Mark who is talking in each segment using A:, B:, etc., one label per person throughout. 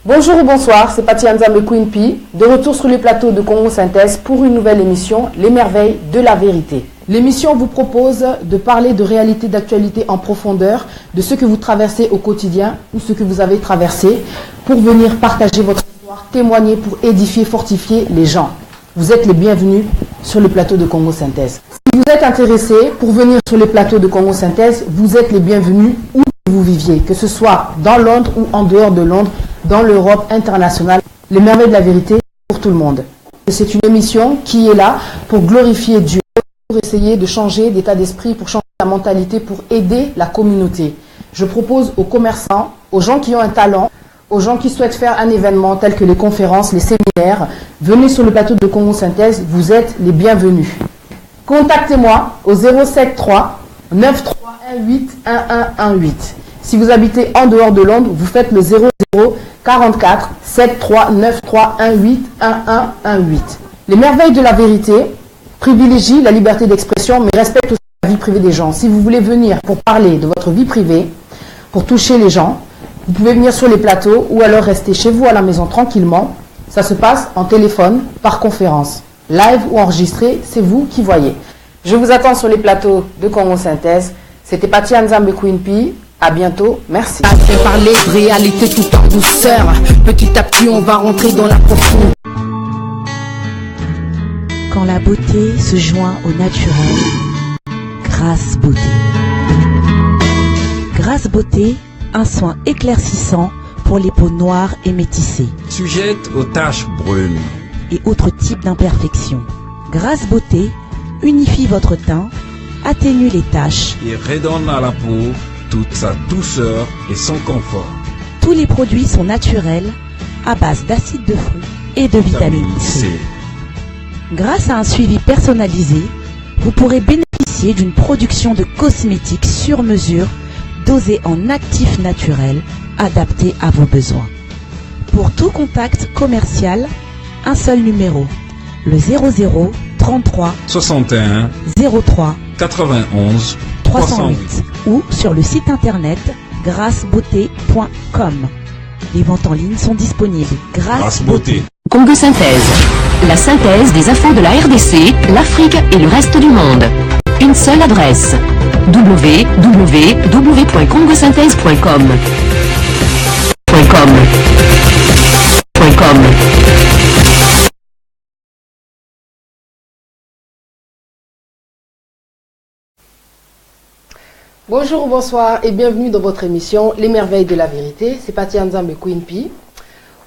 A: Bonjour ou bonsoir, c'est Paty Nzambe Queen P, de retour sur les plateaux de Congo Synthèse pour une nouvelle émission, Les Merveilles de la Vérité. L'émission vous propose de parler de réalité d'actualité en profondeur, de ce que vous traversez au quotidien ou ce que vous avez traversé, pour venir partager votre histoire, témoigner pour édifier, fortifier les gens. Vous êtes les bienvenus sur le plateau de Congo Synthèse. Si vous êtes intéressé pour venir sur les plateaux de Congo Synthèse, vous êtes les bienvenus où vous viviez, que ce soit dans Londres ou en dehors de Londres, dans l'Europe internationale. Les merveilles de la vérité pour tout le monde. C'est une émission qui est là pour glorifier Dieu, pour essayer de changer d'état d'esprit, pour changer la mentalité, pour aider la communauté. Je propose aux commerçants, aux gens qui ont un talent, aux gens qui souhaitent faire un événement tel que les conférences, les séminaires, venez sur le plateau de Congo Synthèse, vous êtes les bienvenus. Contactez-moi au 073 9318 1118. Si vous habitez en dehors de Londres, vous faites le 00 44 7393 18 1118. Les merveilles de la vérité privilégient la liberté d'expression, mais respectent aussi la vie privée des gens. Si vous voulez venir pour parler de votre vie privée, pour toucher les gens, vous pouvez venir sur les plateaux ou alors rester chez vous à la maison tranquillement. Ça se passe en téléphone, par conférence. Live ou enregistré, c'est vous qui voyez. Je vous attends sur les plateaux de Congo Synthèse. C'était Paty Nzambe Queen P. À bientôt, merci.
B: À faire parler de réalité tout en douceur. Petit à petit, on va rentrer dans la profondeur.
C: Quand la beauté se joint au naturel, Grâce Beauté. Grâce Beauté, un soin éclaircissant pour les peaux noires et métissées.
D: Sujette aux taches brunes
C: et autres types d'imperfections. Grâce Beauté unifie votre teint, atténue les taches
D: et redonne à la peau toute sa douceur et son confort.
C: Tous les produits sont naturels, à base d'acide de fruits et de vitamine C. Grâce à un suivi personnalisé, vous pourrez bénéficier d'une production de cosmétiques sur mesure, dosée en actifs naturels, adaptés à vos besoins. Pour tout contact commercial, un seul numéro, le 00 33
D: 61
C: 03
D: 91
C: 308 ou sur le site internet grâcebeauté.com. Les ventes en ligne sont disponibles. Grâce Beauté.
E: Congo Synthèse, la synthèse des infos de la RDC, l'Afrique et le reste du monde. Une seule adresse, www.congosynthèse.com.
A: Bonjour, bonsoir et bienvenue dans votre émission Les Merveilles de la Vérité. C'est Paty Nzambe Queen P.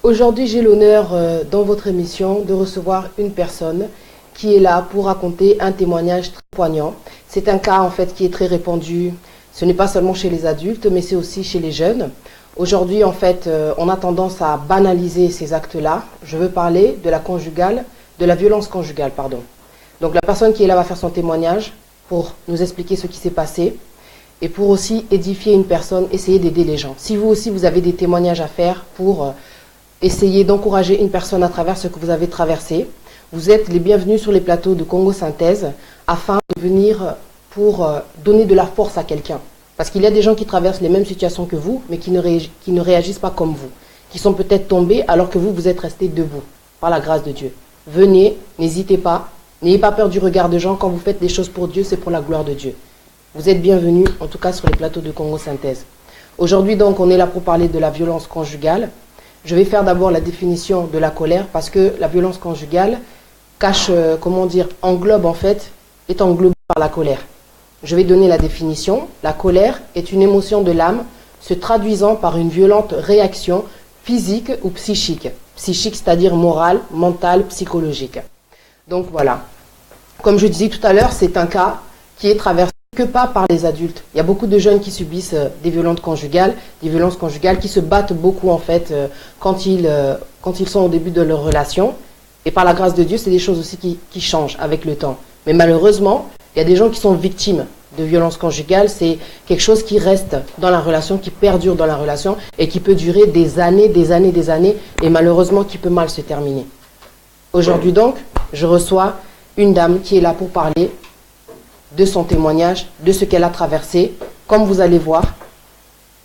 A: Aujourd'hui, j'ai l'honneur dans votre émission de recevoir une personne qui est là pour raconter un témoignage très poignant. C'est un cas en fait qui est très répandu. Ce n'est pas seulement chez les adultes, mais c'est aussi chez les jeunes. Aujourd'hui, en fait, on a tendance à banaliser ces actes-là. Je veux parler de la violence conjugale, pardon. Donc la personne qui est là va faire son témoignage pour nous expliquer ce qui s'est passé. Et pour aussi édifier une personne, essayer d'aider les gens. Si vous aussi, vous avez des témoignages à faire pour essayer d'encourager une personne à travers ce que vous avez traversé, vous êtes les bienvenus sur les plateaux de Congo Synthèse afin de venir pour donner de la force à quelqu'un. Parce qu'il y a des gens qui traversent les mêmes situations que vous, mais qui ne réagissent pas comme vous, qui sont peut-être tombés alors que vous êtes restés debout, par la grâce de Dieu. Venez, n'hésitez pas, n'ayez pas peur du regard des gens. Quand vous faites des choses pour Dieu, c'est pour la gloire de Dieu. Vous êtes bienvenus, en tout cas sur les plateaux de Congo Synthèse. Aujourd'hui donc, on est là pour parler de la violence conjugale. Je vais faire d'abord la définition de la colère parce que la violence conjugale englobe en fait, est englobée par la colère. Je vais donner la définition. La colère est une émotion de l'âme se traduisant par une violente réaction physique ou psychique. Psychique, c'est-à-dire morale, mentale, psychologique. Donc voilà. Comme je disais tout à l'heure, c'est un cas qui est traversé que pas par les adultes. Il y a beaucoup de jeunes qui subissent des violences conjugales qui se battent beaucoup en fait quand ils sont au début de leur relation. Et par la grâce de Dieu, c'est des choses aussi qui changent avec le temps. Mais malheureusement, il y a des gens qui sont victimes de violences conjugales. C'est quelque chose qui reste dans la relation, qui perdure dans la relation et qui peut durer des années et malheureusement qui peut mal se terminer. Aujourd'hui donc, je reçois une dame qui est là pour parler de son témoignage, de ce qu'elle a traversé. Comme vous allez voir,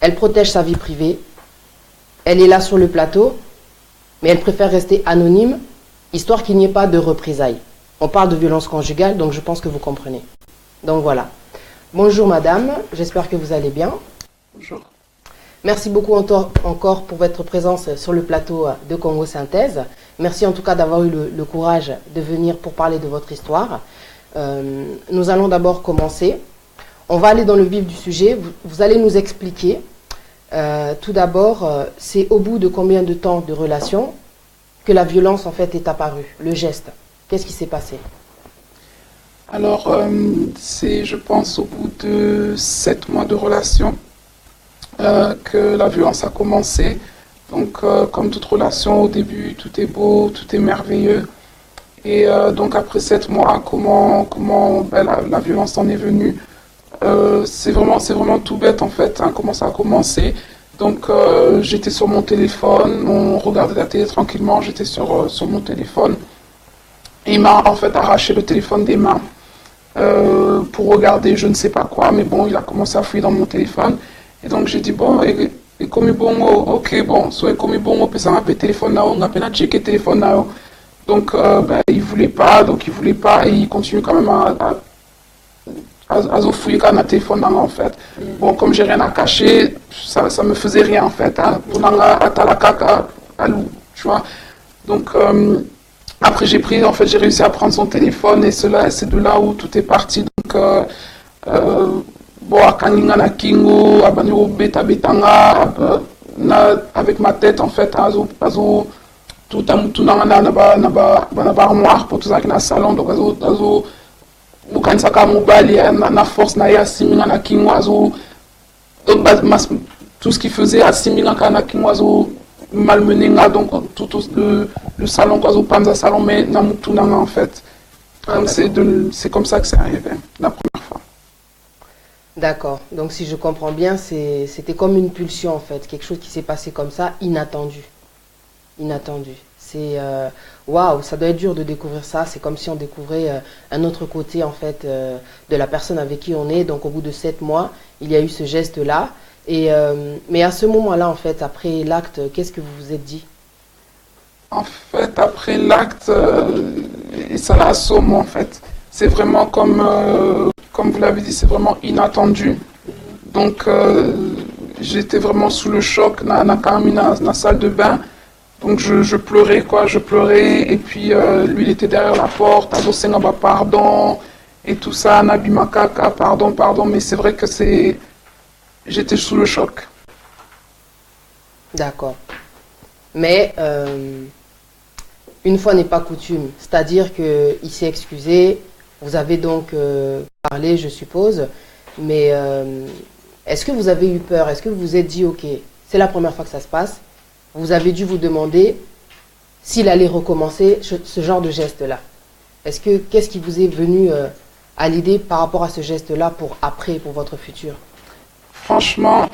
A: elle protège sa vie privée Elle est là sur le plateau, mais elle préfère rester anonyme, histoire qu'il n'y ait pas de représailles. On parle de violence conjugale, donc je pense que vous comprenez. Donc voilà. Bonjour madame, j'espère que vous allez bien.
F: Bonjour.
A: Merci beaucoup encore pour votre présence sur le plateau de Congo Synthèse. Merci en tout cas d'avoir eu le courage de venir pour parler de votre histoire. Nous allons d'abord commencer. On va aller dans le vif du sujet. Vous allez nous expliquer. Tout d'abord, c'est au bout de combien de temps de relation que la violence en fait est apparue, le geste. Qu'est-ce qui s'est passé?
F: Alors, c'est, je pense, au bout de 7 mois de relation que la violence a commencé. Donc, comme toute relation, au début, tout est beau, tout est merveilleux. Et donc, après 7 mois, comment la violence en est venue? C'est vraiment tout bête, en fait, hein, comment ça a commencé. Donc, j'étais sur mon téléphone, on regardait la télé tranquillement, j'étais sur mon téléphone. Et il m'a en fait arraché le téléphone des mains pour regarder je ne sais pas quoi, mais bon, il a commencé à fouiller dans mon téléphone. Et donc j'ai dit, bon, et comme bon, ok, bon, soit comme bon, ça m'a fait téléphone là, on a peine à checker téléphone là. Donc il voulait pas, et il continue quand même à fouiller quand même téléphone là, en fait. Bon, comme j'ai rien à cacher, ça me faisait rien en fait, hein, pour tu vois. Donc après j'ai réussi à prendre son téléphone et c'est de là où tout est parti. Donc bon, à Kingo, avec ma tête en fait, tout armoire pour tout ça qui est dans le salon, donc na force na ya siminga na Kingo, tout ce qui faisait à siminga na Kingo malmené, donc tout le salon, panza salon, mais namutunanga en fait. C'est comme ça que c'est arrivé, la première fois.
A: D'accord, donc si je comprends bien, c'était comme une pulsion en fait, quelque chose qui s'est passé comme ça, inattendu. Inattendu. C'est, waouh, ça doit être dur de découvrir ça, c'est comme si on découvrait un autre côté en fait de la personne avec qui on est, donc au bout de 7 mois, il y a eu ce geste-là. Et, mais à ce moment-là, en fait, après l'acte, qu'est-ce que vous vous êtes dit?
F: En fait, après l'acte, ça l'a assommé, en fait. C'est vraiment comme vous l'avez dit, c'est vraiment inattendu. Donc, j'étais vraiment sous le choc, dans la salle de bain. Donc, je pleurais, quoi, et puis lui, il était derrière la porte, pardon, et tout ça, Nabimakaka, pardon, mais c'est vrai que j'étais sous le choc.
A: D'accord. Mais une fois n'est pas coutume. C'est-à-dire qu'il s'est excusé. Vous avez donc parlé, je suppose. Mais est-ce que vous avez eu peur? Est-ce que vous vous êtes dit, ok, c'est la première fois que ça se passe. Vous avez dû vous demander s'il allait recommencer ce genre de geste-là. Qu'est-ce qui vous est venu à l'idée par rapport à ce geste-là pour après, pour votre futur?
F: Franchement,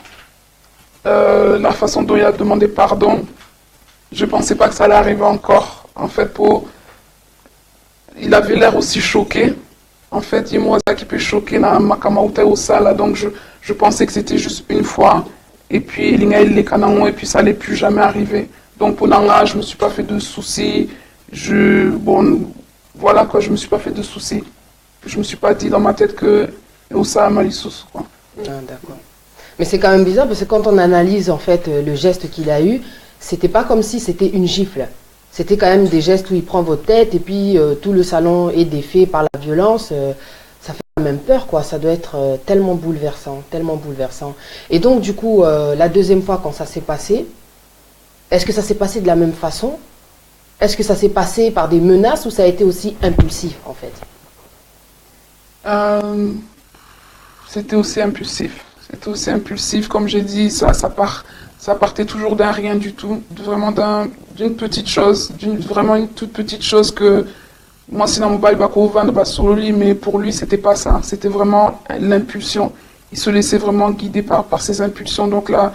F: la façon dont il a demandé pardon, je ne pensais pas que ça allait arriver encore. En fait, il avait l'air aussi choqué. En fait, il m'a qui peut choquer dans ma kamauta au sala, donc je pensais que c'était juste une fois. Et puis, et puis ça n'allait plus jamais arriver. Donc, pour Nanga, je ne me suis pas fait de soucis. Voilà quoi, je ne me suis pas fait de soucis. Je ne me suis pas dit dans ma tête que Osa Malissus, quoi.
A: Ah, d'accord. Mais c'est quand même bizarre parce que quand on analyse en fait le geste qu'il a eu, c'était pas comme si c'était une gifle. C'était quand même des gestes où il prend votre tête et puis tout le salon est défait par la violence. Ça fait quand même peur, quoi. Ça doit être tellement bouleversant, tellement bouleversant. Et donc du coup, la deuxième fois quand ça s'est passé, est-ce que ça s'est passé de la même façon? Est-ce que ça s'est passé par des menaces ou ça a été aussi impulsif en fait?
F: C'était aussi impulsif. C'était aussi impulsif, comme j'ai dit, ça partait toujours d'un rien du tout, vraiment d'une petite chose, vraiment une toute petite chose que moi, c'est dans mon bail sur le lit, mais pour lui, c'était pas ça. C'était vraiment l'impulsion. Il se laissait vraiment guider par ses impulsions. Donc là,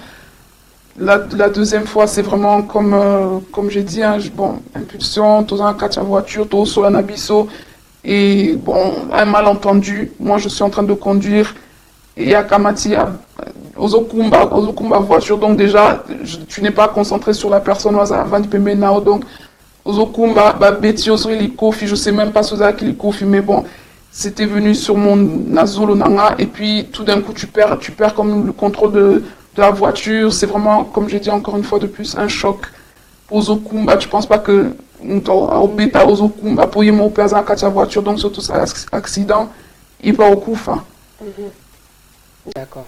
F: la deuxième fois, c'est vraiment comme j'ai dit, hein, impulsion, tout dans la voiture, tout sur un abisso. Et bon, un malentendu. Moi, je suis en train de conduire. Et Akamati ozokumba voiture, donc déjà tu n'es pas concentré sur la personne avant de payer now, donc ozokumba beti ozo likofi, je sais même pas ce qui likofi, mais bon, c'était venu sur mon nazolo nanga, et puis tout d'un coup tu perds comme le contrôle de la voiture. C'est vraiment, comme j'ai dit encore une fois de plus, un choc. Ozokumba, tu penses pas que beta ozokumba pour y monter dans la voiture, donc surtout ça accident, il va au coup.
G: D'accord.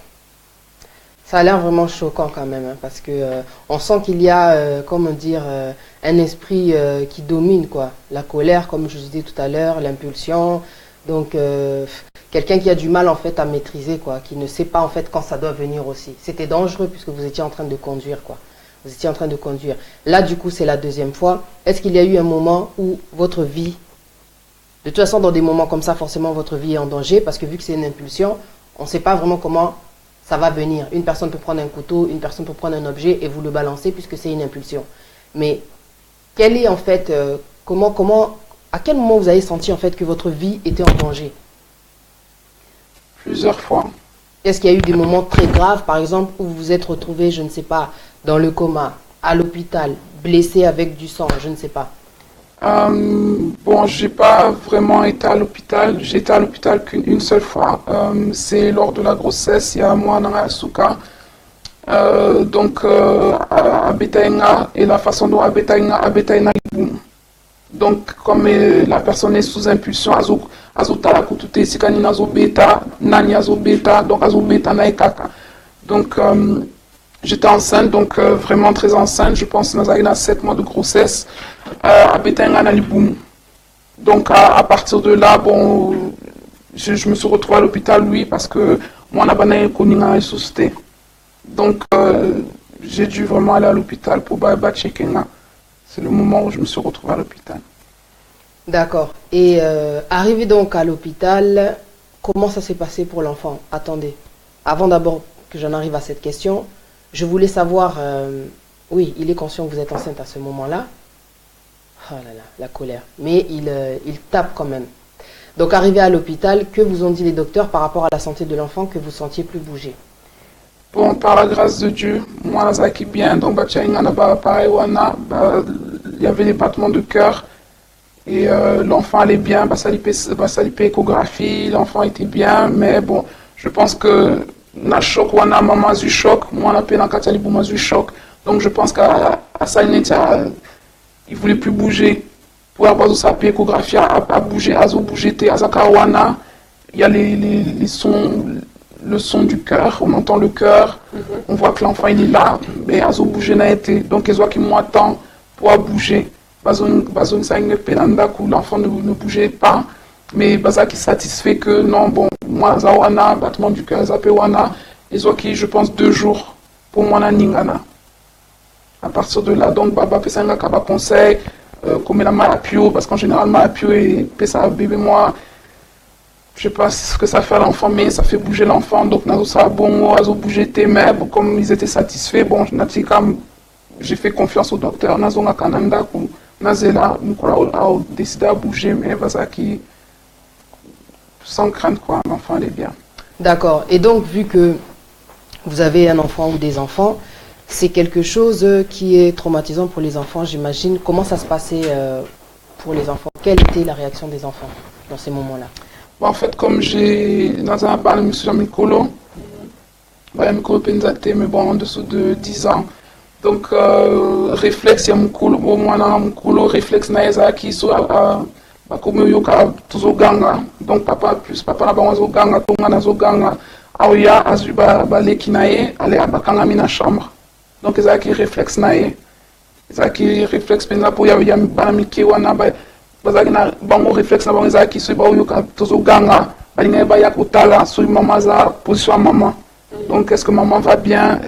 G: Ça a l'air vraiment choquant quand même, hein, parce que on sent qu'il y a, comment dire, un esprit qui domine, quoi. La colère, comme je vous disais tout à l'heure, l'impulsion. Donc, quelqu'un qui a du mal en fait à maîtriser, quoi, qui ne sait pas en fait quand ça doit venir aussi. C'était dangereux puisque vous étiez en train de conduire, quoi. Vous étiez en train de conduire. Là, du coup, c'est la deuxième fois. Est-ce qu'il y a eu un moment où votre vie, de toute façon, dans des moments comme ça, forcément, votre vie est en danger parce que vu que c'est une impulsion, on ne sait pas vraiment comment ça va venir. Une personne peut prendre un couteau, une personne peut prendre un objet et vous le balancer puisque c'est une impulsion. Mais quel est en fait, à quel moment vous avez senti en fait que votre vie était en danger?
F: Plusieurs fois.
G: Est-ce qu'il y a eu des moments très graves, par exemple, où vous vous êtes retrouvé, je ne sais pas, dans le coma, à l'hôpital, blessé avec du sang, je ne sais pas?
F: Bon, j'ai pas vraiment été à l'hôpital. J'ai été à l'hôpital qu'une seule fois. C'est lors de la grossesse, il y a moi dans la souka. Donc, à Betaïna, et la façon dont à Betaïna, donc, comme la personne est sous impulsion, azotala kutute sikani nazo beta, nani azo beta, donc azo beta na ekaka. Donc, j'étais enceinte, donc vraiment très enceinte, je pense que nous 7 mois de grossesse, à Betaïna na liboum. Donc, à partir de là, bon, je me suis retrouvée à l'hôpital, oui, parce que moi, on a pas connu la société. Donc, j'ai dû vraiment aller à l'hôpital pour checker. C'est le moment où je me suis retrouvée à l'hôpital.
G: D'accord. Et arrivé donc à l'hôpital, comment ça s'est passé pour l'enfant? Attendez, avant d'abord que j'en arrive à cette question, je voulais savoir, oui, il est conscient que vous êtes enceinte à ce moment-là. Oh là là, la colère. Mais il tape quand même. Donc arrivé à l'hôpital, que vous ont dit les docteurs par rapport à la santé de l'enfant que vous sentiez plus bouger?
F: Bon, par la grâce de Dieu, moi, ça qui bien, donc, il y avait des battements de cœur et l'enfant allait bien, ça lui échographie, l'enfant était bien, mais bon, je pense que na choc, maman a eu choc, moi, on a peine à eu choc, donc je pense qu'à ça, il voulait plus bouger, pour avoir sa échographie, à bouger, à bouger, il y a les sons. Le son du cœur, on entend le cœur, on voit que l'enfant il est là, mais à bouger n'a été, donc ils voient qu'il m'attend pour bouger. L'enfant ne bougeait pas, mais Baza qui satisfait que non, bon, moi, Zawana, battement du cœur, Zapewana, ils voient qu'il, je pense, 2 jours pour moi, Ningana. À partir de là, donc, Baba Pesanga Kaba conseil, comme la Malapio, parce qu'en général, Malapio et Pesa bébé, moi, je sais pas ce que ça fait à l'enfant, mais ça fait bouger l'enfant. Donc, ça bon, bouger tes mains. Comme ils étaient satisfaits, bon, j'ai fait confiance au docteur. Nazonga Kananda, Nazela, a décidé à bouger, mais ça qui, sans crainte, quoi, l'enfant allait bien.
G: D'accord. Et donc, vu que vous avez un enfant ou des enfants, c'est quelque chose qui est traumatisant pour les enfants, j'imagine. Comment ça se passait pour les enfants? Quelle était la réaction des enfants dans ces moments-là?
F: En fait, comme j'ai dans un bar, M. Mikolo, Mikolo Penzate, mais bon, en dessous de 10 ans. Donc, réflexe, il y a Mikolo, réflexe, naïza qui soit comme yoka, tout ganga. Donc, papa n'a pas ganga, tonga na ganga, aoya, azuba, baleki nae, allez à bakanga mina chambre. Donc, il y a qui réflexe nae. Il y a qui réflexe, penza pour ya banamike wana, bazakina bango réflexe na bango ezaki so ba yoka tozoganga balinga ba ya kotala so maman za position à maman. Donc est-ce que maman va bien,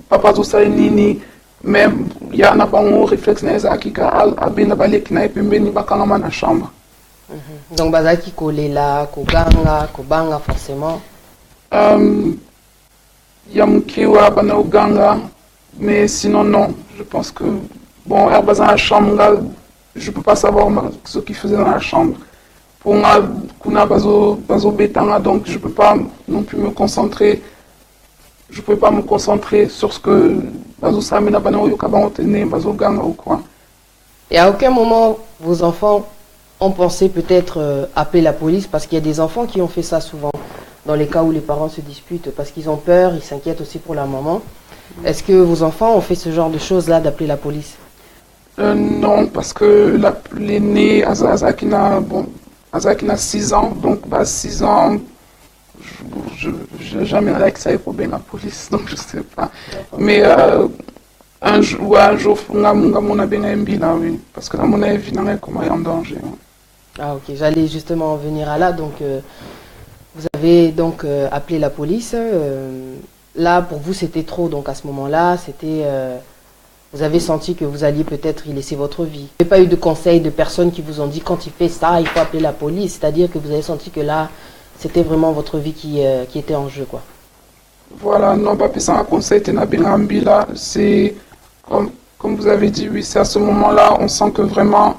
F: papa zo sa nini, même ya na bango réflexe na ezaki ka abenda baleki na pembeni bakanga na chambre.
G: Donc bazaki kolela koganga kobanga forcément
F: ya mkiwa bana uganga, mais sinon non, je pense que bon herbe dans la chambre. Je ne peux pas savoir ce qu'il faisait dans la chambre. Pour moi, donc je ne peux pas non plus me concentrer je ne pouvais pas me concentrer sur ce que ou quoi.
G: Et à aucun moment, vos enfants ont pensé peut-être appeler la police, parce qu'il y a des enfants qui ont fait ça souvent, dans les cas où les parents se disputent, parce qu'ils ont peur, ils s'inquiètent aussi pour la maman. Est-ce que vos enfants ont fait ce genre de choses-là, d'appeler la police?
F: Non, parce que l'aîné, Azakina, a 6 ans, donc 6 ans, je n'ai jamais allé avec ça pour bien la police, donc je ne sais pas. Mais un jour, on a bien un bilan, oui, parce que mon avis n'a comment en danger.
G: Ah ok, j'allais justement en venir à là, donc vous avez donc appelé la police. Là, pour vous, c'était trop, donc à ce moment-là, c'était... vous avez senti que vous alliez peut-être y laisser votre vie. Vous n'avez pas eu de conseils de personnes qui vous ont dit quand il fait ça, il faut appeler la police, c'est-à-dire que vous avez senti que là, c'était vraiment votre vie qui était en jeu, quoi.
F: Voilà, non, pas ça un conseil, là, c'est comme vous avez dit, oui, c'est à ce moment-là, on sent que vraiment,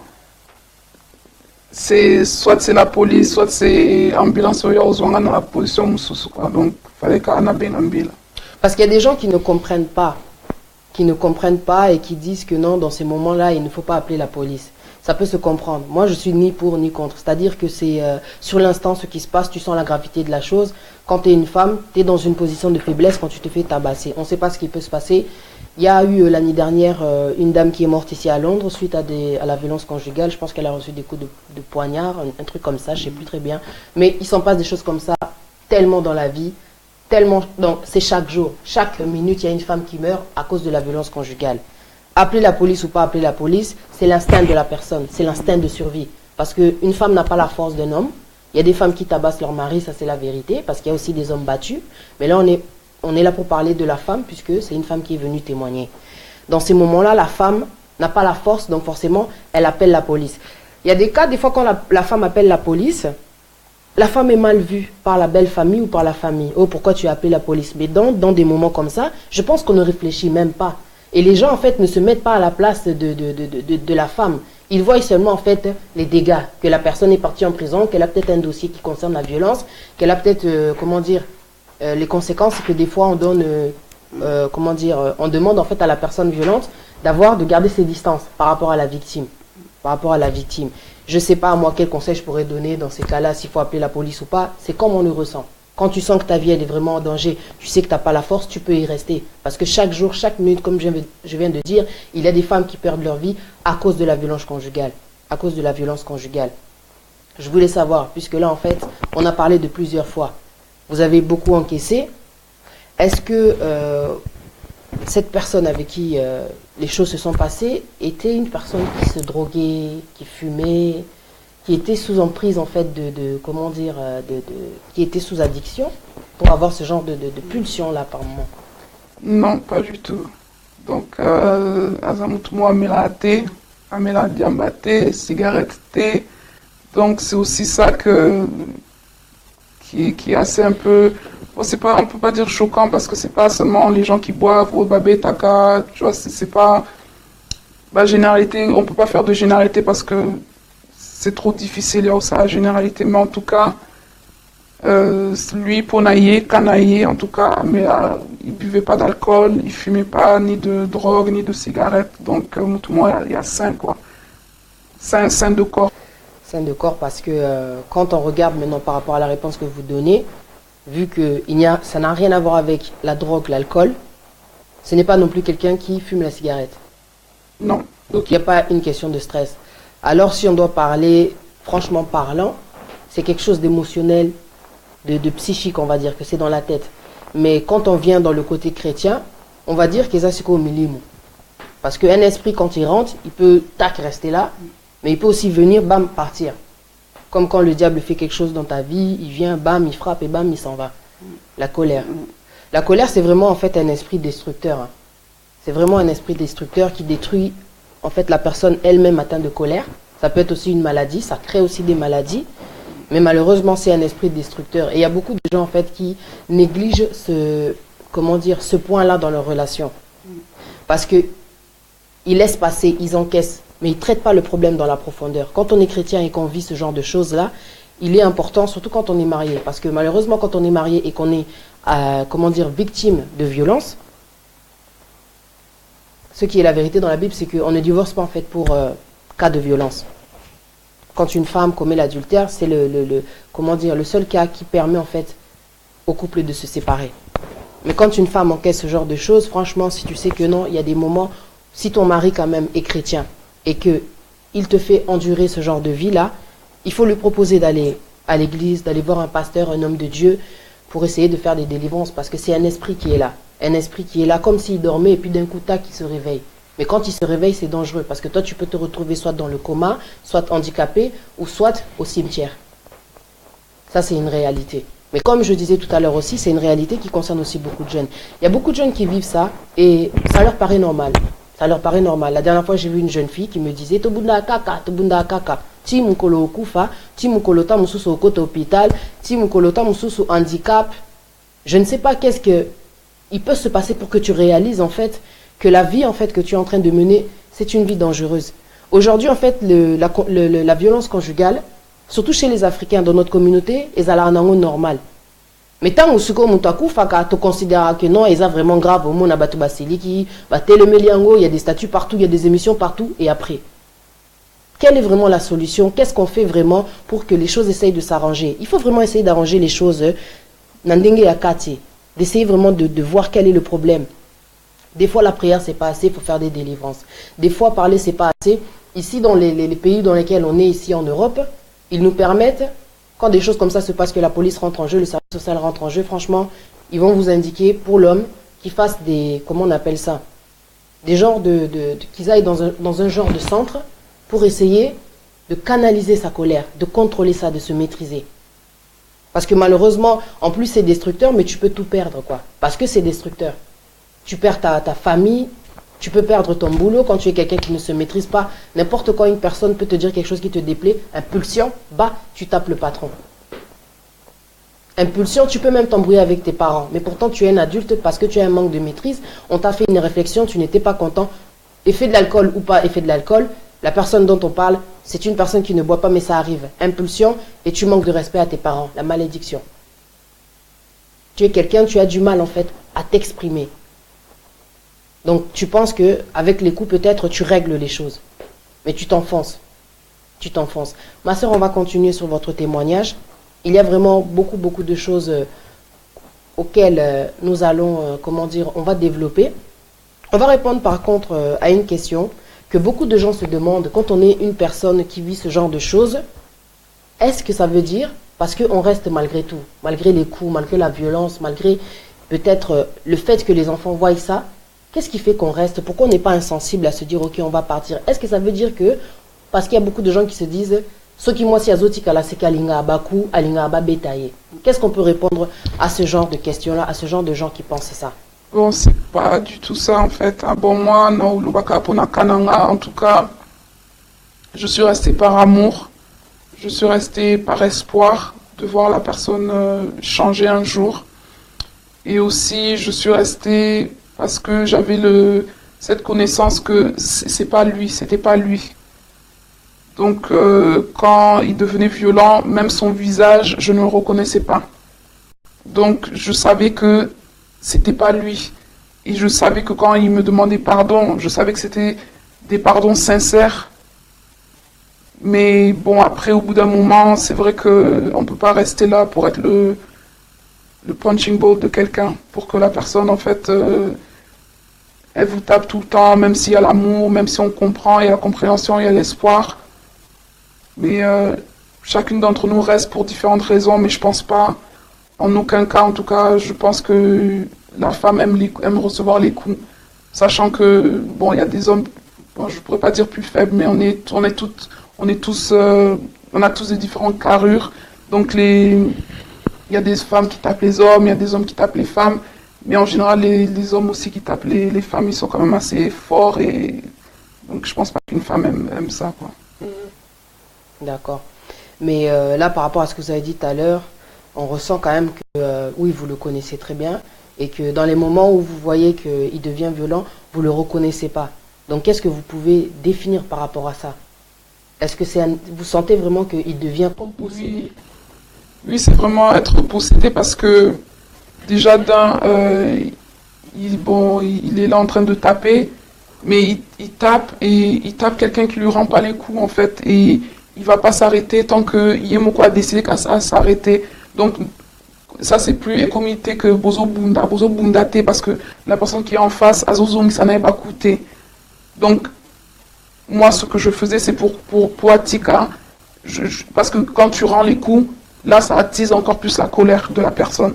F: soit c'est la police, soit c'est ambulance, ou dans la position, quoi. Donc, il fallait qu'on ait bien ambulance.
G: Parce qu'il y a des gens qui ne comprennent pas. Et qui disent que non, dans ces moments-là, il ne faut pas appeler la police. Ça peut se comprendre. Moi, je suis ni pour ni contre. C'est-à-dire que c'est sur l'instant ce qui se passe, tu sens la gravité de la chose. Quand tu es une femme, tu es dans une position de faiblesse quand tu te fais tabasser. On ne sait pas ce qui peut se passer. Il y a eu l'année dernière une dame qui est morte ici à Londres suite à la violence conjugale. Je pense qu'elle a reçu des coups de poignard, un truc comme ça, je ne sais plus très bien. Mais il s'en passe des choses comme ça tellement dans la vie. Tellement, donc c'est chaque jour, chaque minute, il y a une femme qui meurt à cause de la violence conjugale. Appeler la police ou pas appeler la police, c'est l'instinct de la personne, c'est l'instinct de survie. Parce qu'une femme n'a pas la force d'un homme. Il y a des femmes qui tabassent leur mari, ça c'est la vérité, parce qu'il y a aussi des hommes battus. Mais là, on est là pour parler de la femme, puisque c'est une femme qui est venue témoigner. Dans ces moments-là, la femme n'a pas la force, donc forcément, elle appelle la police. Il y a des cas, des fois, quand la femme appelle la police, la femme est mal vue par la belle famille ou par la famille. Oh, pourquoi tu as appelé la police? Mais dans des moments comme ça, je pense qu'on ne réfléchit même pas. Et les gens, en fait, ne se mettent pas à la place de la femme. Ils voient seulement, en fait, les dégâts. Que la personne est partie en prison, qu'elle a peut-être un dossier qui concerne la violence, qu'elle a peut-être, les conséquences, c'est que des fois, on donne, on demande, en fait, à la personne violente de garder ses distances par rapport à la victime. Je ne sais pas, moi, quel conseil je pourrais donner dans ces cas-là, s'il faut appeler la police ou pas. C'est comme on le ressent. Quand tu sens que ta vie elle est vraiment en danger, tu sais que tu n'as pas la force, tu peux y rester. Parce que chaque jour, chaque minute, comme je viens de dire, il y a des femmes qui perdent leur vie à cause de la violence conjugale. Je voulais savoir, puisque là, en fait, on a parlé de plusieurs fois. Vous avez beaucoup encaissé. Est-ce que cette personne avec qui les choses se sont passées était une personne qui se droguait, qui fumait, qui était sous emprise en fait qui était sous addiction pour avoir ce genre de pulsion là par moment?
F: Non, pas du tout. Donc, moi, Amela Diambaté, cigarette thé. Donc, c'est aussi ça qui est assez un peu... Bon, on peut pas dire choquant parce que c'est pas seulement les gens qui boivent au babé taka, tu vois, c'est pas généralité, on peut pas faire de généralité parce que c'est trop difficile, il y a aussi la généralité, mais en tout cas lui Ponaye, Kanaye en tout cas, mais il buvait pas d'alcool, il fumait pas ni de drogue ni de cigarettes, donc moi il y a 5 quoi, 5 de corps.
G: 5 de corps parce que quand on regarde maintenant par rapport à la réponse que vous donnez, vu que ça n'a rien à voir avec la drogue, l'alcool, ce n'est pas non plus quelqu'un qui fume la cigarette.
F: Non.
G: Donc il n'y a pas une question de stress. Alors si on doit parler, franchement parlant, c'est quelque chose d'émotionnel, de psychique, on va dire, que c'est dans la tête. Mais quand on vient dans le côté chrétien, on va dire que ça c'est au minimum. Parce qu'un esprit, quand il rentre, il peut rester là, mais il peut aussi venir, bam, partir. Comme quand le diable fait quelque chose dans ta vie, il vient, bam, il frappe et bam, il s'en va. La colère. La colère, c'est vraiment en fait un esprit destructeur. C'est vraiment un esprit destructeur qui détruit en fait la personne elle-même atteinte de colère. Ça peut être aussi une maladie, ça crée aussi des maladies. Mais malheureusement, c'est un esprit destructeur. Et il y a beaucoup de gens en fait qui négligent ce point-là dans leur relation. Parce qu'ils laissent passer, ils encaissent. Mais ils ne traitent pas le problème dans la profondeur. Quand on est chrétien et qu'on vit ce genre de choses-là, il est important, surtout quand on est marié. Parce que malheureusement, quand on est marié et qu'on est victimes de violences, ce qui est la vérité dans la Bible, c'est qu'on ne divorce pas en fait pour cas de violence. Quand une femme commet l'adultère, c'est le seul cas qui permet en fait au couple de se séparer. Mais quand une femme encaisse ce genre de choses, franchement, si tu sais que non, il y a des moments, si ton mari quand même est chrétien et qu'il te fait endurer ce genre de vie-là, il faut lui proposer d'aller à l'église, d'aller voir un pasteur, un homme de Dieu, pour essayer de faire des délivrances, parce que c'est un esprit qui est là. Un esprit qui est là comme s'il dormait et puis d'un coup, tac, il se réveille. Mais quand il se réveille, c'est dangereux, parce que toi, tu peux te retrouver soit dans le coma, soit handicapé, ou soit au cimetière. Ça, c'est une réalité. Mais comme je disais tout à l'heure aussi, c'est une réalité qui concerne aussi beaucoup de jeunes. Il y a beaucoup de jeunes qui vivent ça et ça leur paraît normal. Ça leur paraît normal. La dernière fois, j'ai vu une jeune fille qui me disait « Tobunda kaka, tobunda kaka, ti mukolo okufa, ti mukolo ta mususu okota hôpital, ti mukolo ta mususu handicap. » Je ne sais pas qu'est-ce que il peut se passer pour que tu réalises en fait que la vie en fait que tu es en train de mener, c'est une vie dangereuse. Aujourd'hui, en fait, la violence conjugale, surtout chez les Africains, dans notre communauté, ils ont un normal. Mais tant que tu considères que non, ils ont vraiment grave, au monde, il y a des statuts partout, il y a des émissions partout, et après. Quelle est vraiment la solution? Qu'est-ce qu'on fait vraiment pour que les choses essayent de s'arranger? Il faut vraiment essayer d'arranger les choses, d'essayer vraiment de voir quel est le problème. Des fois, la prière, c'est pas assez, il faut faire des délivrances. Des fois, parler, c'est pas assez. Ici, dans les pays dans lesquels on est, ici en Europe, ils nous permettent, quand des choses comme ça se passent, que la police rentre en jeu, le service social rentre en jeu, franchement, ils vont vous indiquer pour l'homme qu'il fasse des, comment on appelle ça, des genres qu'ils aillent dans un genre de centre pour essayer de canaliser sa colère, de contrôler ça, de se maîtriser. Parce que malheureusement, en plus c'est destructeur, mais tu peux tout perdre, quoi. Parce que c'est destructeur. Tu perds ta famille, tu peux perdre ton boulot quand tu es quelqu'un qui ne se maîtrise pas. N'importe quand une personne peut te dire quelque chose qui te déplaît, impulsion, bah, tu tapes le patron. Impulsion, tu peux même t'embrouiller avec tes parents. Mais pourtant, tu es un adulte parce que tu as un manque de maîtrise. On t'a fait une réflexion, tu n'étais pas content. Effet de l'alcool ou pas effet de l'alcool, la personne dont on parle, c'est une personne qui ne boit pas, mais ça arrive. Impulsion, et tu manques de respect à tes parents. La malédiction. Tu es quelqu'un, tu as du mal en fait à t'exprimer. Donc tu penses que avec les coups peut-être tu règles les choses. Mais tu t'enfonces. Tu t'enfonces. Ma soeur, on va continuer sur votre témoignage. Il y a vraiment beaucoup de choses auxquelles nous allons, on va développer. On va répondre par contre à une question que beaucoup de gens se demandent quand on est une personne qui vit ce genre de choses. Est-ce que ça veut dire, parce qu'on reste malgré tout, malgré les coups, malgré la violence, malgré peut-être le fait que les enfants voient ça, qu'est-ce qui fait qu'on reste? Pourquoi on n'est pas insensible à se dire ok, on va partir? Est-ce que ça veut dire que, parce qu'il y a beaucoup de gens qui se disent qu'est-ce qu'on peut répondre à ce genre de questions-là, à ce genre de gens qui pensent ça?
F: Bon, c'est pas du tout ça en fait. Bon, moi, en tout cas, je suis restée par amour, je suis restée par espoir de voir la personne changer un jour. Et aussi, je suis restée parce que j'avais cette connaissance que c'est pas lui, c'était pas lui. Donc, quand il devenait violent, même son visage, je ne le reconnaissais pas. Donc, je savais que c'était pas lui. Et je savais que quand il me demandait pardon, je savais que c'était des pardons sincères. Mais bon, après, au bout d'un moment, c'est vrai qu'on ne peut pas rester là pour être le punching ball de quelqu'un. Pour que la personne, en fait, elle vous tape tout le temps, même s'il y a l'amour, même si on comprend, il y a la compréhension, il y a l'espoir. Mais chacune d'entre nous reste pour différentes raisons, mais je pense pas, en aucun cas, en tout cas, je pense que la femme aime recevoir les coups, sachant que, bon, il y a des hommes, bon, je pourrais pas dire plus faibles, mais on a tous des différentes carrures, donc il y a des femmes qui tapent les hommes, il y a des hommes qui tapent les femmes, mais en général, les hommes aussi qui tapent les femmes, ils sont quand même assez forts, et donc je pense pas qu'une femme aime ça, quoi.
G: D'accord. Mais là, par rapport à ce que vous avez dit tout à l'heure, on ressent quand même que, oui, vous le connaissez très bien, et que dans les moments où vous voyez qu'il devient violent, vous ne le reconnaissez pas. Donc, qu'est-ce que vous pouvez définir par rapport à ça? Est-ce que vous sentez vraiment qu'il devient possédé?
F: Oui, c'est vraiment être possédé parce que déjà il est là en train de taper, mais il tape quelqu'un qui lui rend pas les coups en fait, et il va pas s'arrêter tant que Yemoko a décidé qu'à ça s'arrêter. Donc ça c'est plus un comité que Bozo Bundate, parce que la personne qui est en face, Azozong, ça n'avait pas coûté. Donc moi ce que je faisais c'est pour Atika, parce que quand tu rends les coups, là ça attise encore plus la colère de la personne.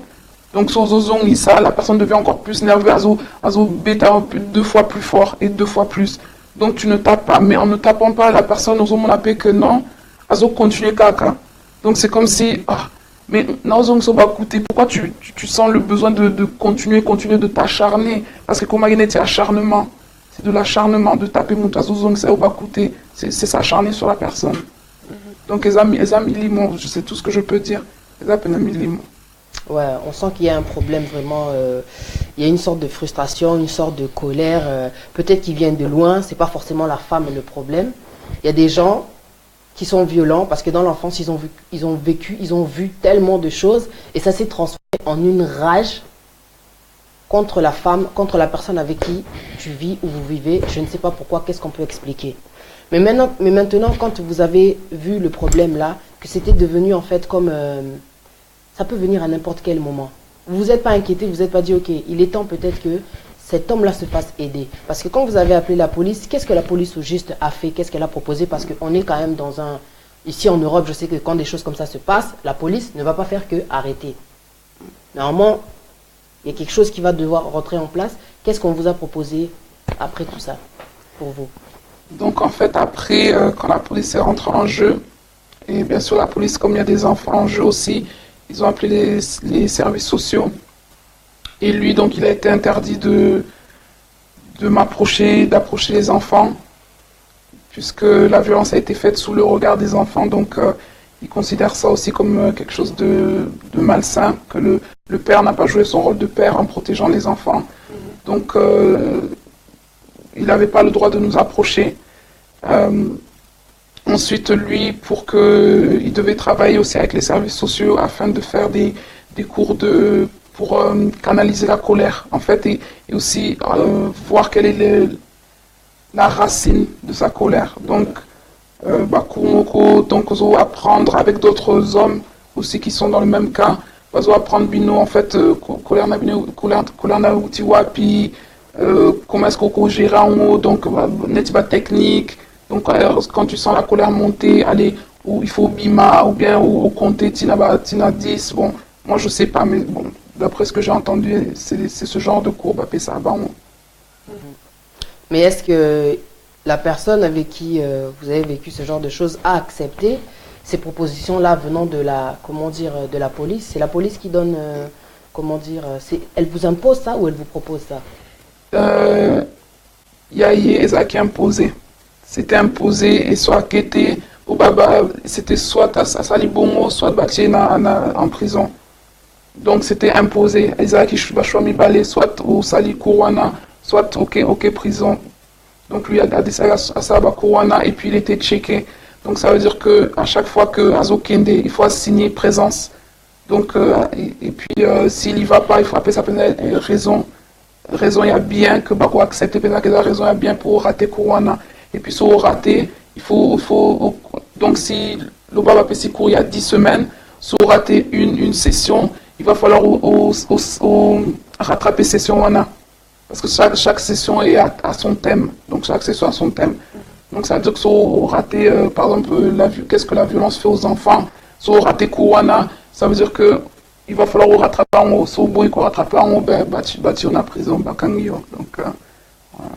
F: Donc sur Zozong, ça, la personne devient encore plus nerveuse, Azo bêta 2 fois plus fort et 2 fois plus. Donc tu ne tapes pas, mais en ne tapant pas, la personne Ozo mon appelle que non, Azo continue caca. Donc c'est comme si, mais Naozong ça va coûter. Pourquoi tu sens le besoin de continuer de t'acharner? Parce que comme il y a acharnement, c'est de l'acharnement, de taper mon Azozong, ça va coûter. C'est s'acharner sur la personne. Donc les amis limon, c'est tout ce que je peux dire. Les amis limon.
G: Ouais, on sent qu'il y a un problème vraiment, il y a une sorte de frustration, une sorte de colère, peut-être qu'ils viennent de loin, c'est pas forcément la femme le problème. Il y a des gens qui sont violents parce que dans l'enfance, ils ont vu tellement de choses et ça s'est transformé en une rage contre la femme, contre la personne avec qui tu vis ou vous vivez. Je ne sais pas pourquoi, qu'est-ce qu'on peut expliquer. Mais maintenant, quand vous avez vu le problème là, que c'était devenu en fait comme... ça peut venir à n'importe quel moment. Vous vous êtes pas inquiété, vous vous êtes pas dit, ok, il est temps peut-être que cet homme-là se fasse aider. Parce que quand vous avez appelé la police, qu'est-ce que la police au juste a fait? Qu'est-ce qu'elle a proposé? Parce qu'on est quand même dans un... Ici en Europe, je sais que quand des choses comme ça se passent, la police ne va pas faire que arrêter. Normalement, il y a quelque chose qui va devoir rentrer en place. Qu'est-ce qu'on vous a proposé après tout ça, pour vous?
F: Donc en fait, après, quand la police est rentrée en jeu, et bien sûr la police, comme il y a des enfants en jeu aussi, ils ont appelé les services sociaux. Et lui, donc, il a été interdit d'approcher les enfants, puisque la violence a été faite sous le regard des enfants. Donc, il considère ça aussi comme quelque chose de malsain, que le père n'a pas joué son rôle de père en protégeant les enfants. Donc, il n'avait pas le droit de nous approcher. Ensuite, lui, il devait travailler aussi avec les services sociaux afin de faire des cours pour canaliser la colère, en fait, et aussi voir quelle est la racine de sa colère. Donc, donc, apprendre avec d'autres hommes aussi qui sont dans le même cas, apprendre bino, en fait, colère na utiwa, puis comment est-ce qu'on gère en haut, donc, n'est-ce pas technique. Donc, quand tu sens la colère monter, aller où il faut bima ou bien au compter tina 10. Bon, moi je sais pas, mais bon, d'après ce que j'ai entendu, c'est ce genre de cours.
G: Mais est-ce que la personne avec qui vous avez vécu ce genre de choses a accepté ces propositions-là venant de la police? C'est la police qui donne, elle vous impose ça ou elle vous propose ça?
F: Il y a Yeza qui a imposé. C'était imposé et soit quitté au baba, c'était soit à Salibongo, soit bâti en prison. Donc c'était imposé. Isaac Ishbashwami Balé, soit au Sali Kourouana, soit ok prison. Donc lui a décidé à Saba Kourouana et puis il était checké. Donc ça veut dire qu'à chaque fois que Azo Kende, il faut assigner présence. Donc et puis s'il n'y va pas, il faut appeler sa raison. Raison, il y a bien que Bako accepte, que la raison, il y a bien pour rater Kourouana. Et puis, sur raté, il faut donc si le baba peut s'y courir il y a 10 semaines, sur rater une session, il va falloir rattraper session wana. Parce que chaque session est à son thème. Donc, chaque session a son thème. Donc, ça veut dire que sur rater, par exemple, qu'est-ce que la violence fait aux enfants, sur rater Kouwana, ça veut dire que il va falloir rattraper en haut, sur boy, rattraper en haut, bâtir en prison, bakangyo. Donc, voilà.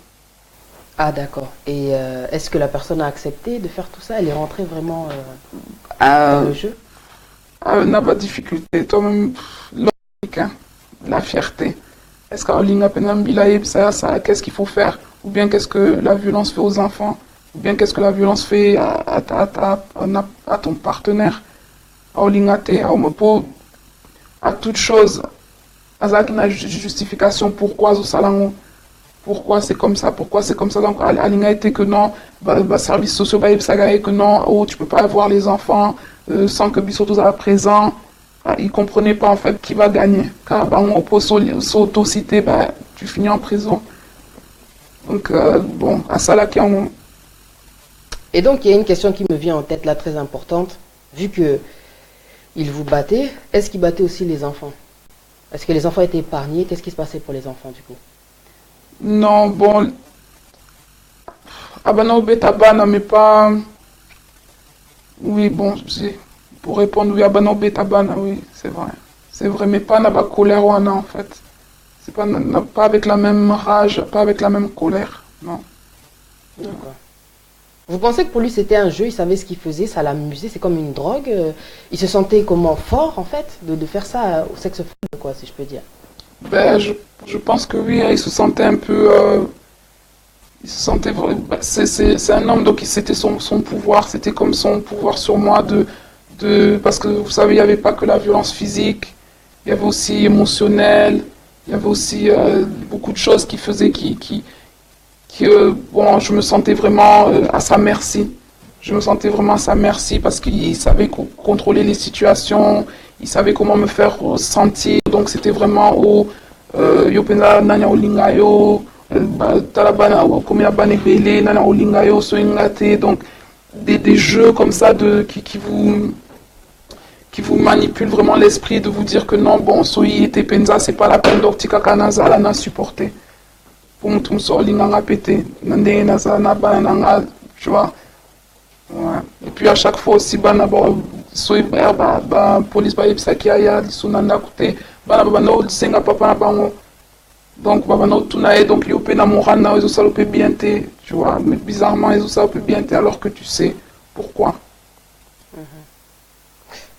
G: Ah d'accord. Et est-ce que la personne a accepté de faire tout ça? Elle est rentrée vraiment dans le jeu?
F: N'a pas de difficulté. Toi-même, la fierté. Est-ce qu'à qu'est-ce qu'il faut faire? Ou bien qu'est-ce que la violence fait aux enfants? Ou bien qu'est-ce que la violence fait à ton partenaire? À toute chose. À une justification pourquoi pourquoi c'est comme ça, donc Alinga était que non, service social que non, oh tu peux pas avoir les enfants sans que Bissotto soit présent. ils ne comprenaient pas en fait qui va gagner. Car on peut s'auto-citer, tu finis en prison. Donc, bon, à ça là qui en...
G: Et donc, il y a une question qui me vient en tête là, très importante. Vu que il vous battait, est-ce qu'il battait aussi les enfants? Est-ce que les enfants étaient épargnés? Qu'est-ce qui se passait pour les enfants du coup?
F: Non, bon... Abana Betabana, mais pas... Oui, bon, pour répondre, oui, Abana Betabana, oui, c'est vrai. C'est vrai, mais pas dans la colère ou en fait. C'est pas avec la même rage, pas avec la même colère, non.
G: D'accord. Vous pensez que pour lui c'était un jeu, il savait ce qu'il faisait, ça l'amusait, c'est comme une drogue. Il se sentait comment fort en fait de faire ça au sexe faible, quoi, si je peux dire.
F: Je pense que oui, il se sentait un peu... il se sentait... c'est un homme, donc c'était son pouvoir, c'était comme son pouvoir sur moi parce que vous savez, il n'y avait pas que la violence physique, il y avait aussi émotionnel, il y avait aussi beaucoup de choses qui faisaient bon, je me sentais vraiment à sa merci. Je me sentais vraiment à sa merci parce qu'il savait contrôler les situations, il savait comment me faire sentir. Donc c'était vraiment yopena nanya olingayo, talabana komina banebele nanya olingayo soingate. Donc des jeux comme ça qui vous manipulent vraiment l'esprit, de vous dire que non, bon, soyi et penza, c'est pas la peine d'optika kanaza la na supporter. Pour me trouver pété, tu vois. Ouais. Et puis à chaque fois aussi, police donc tu vois, mais bizarrement ils ont bien alors que tu sais pourquoi.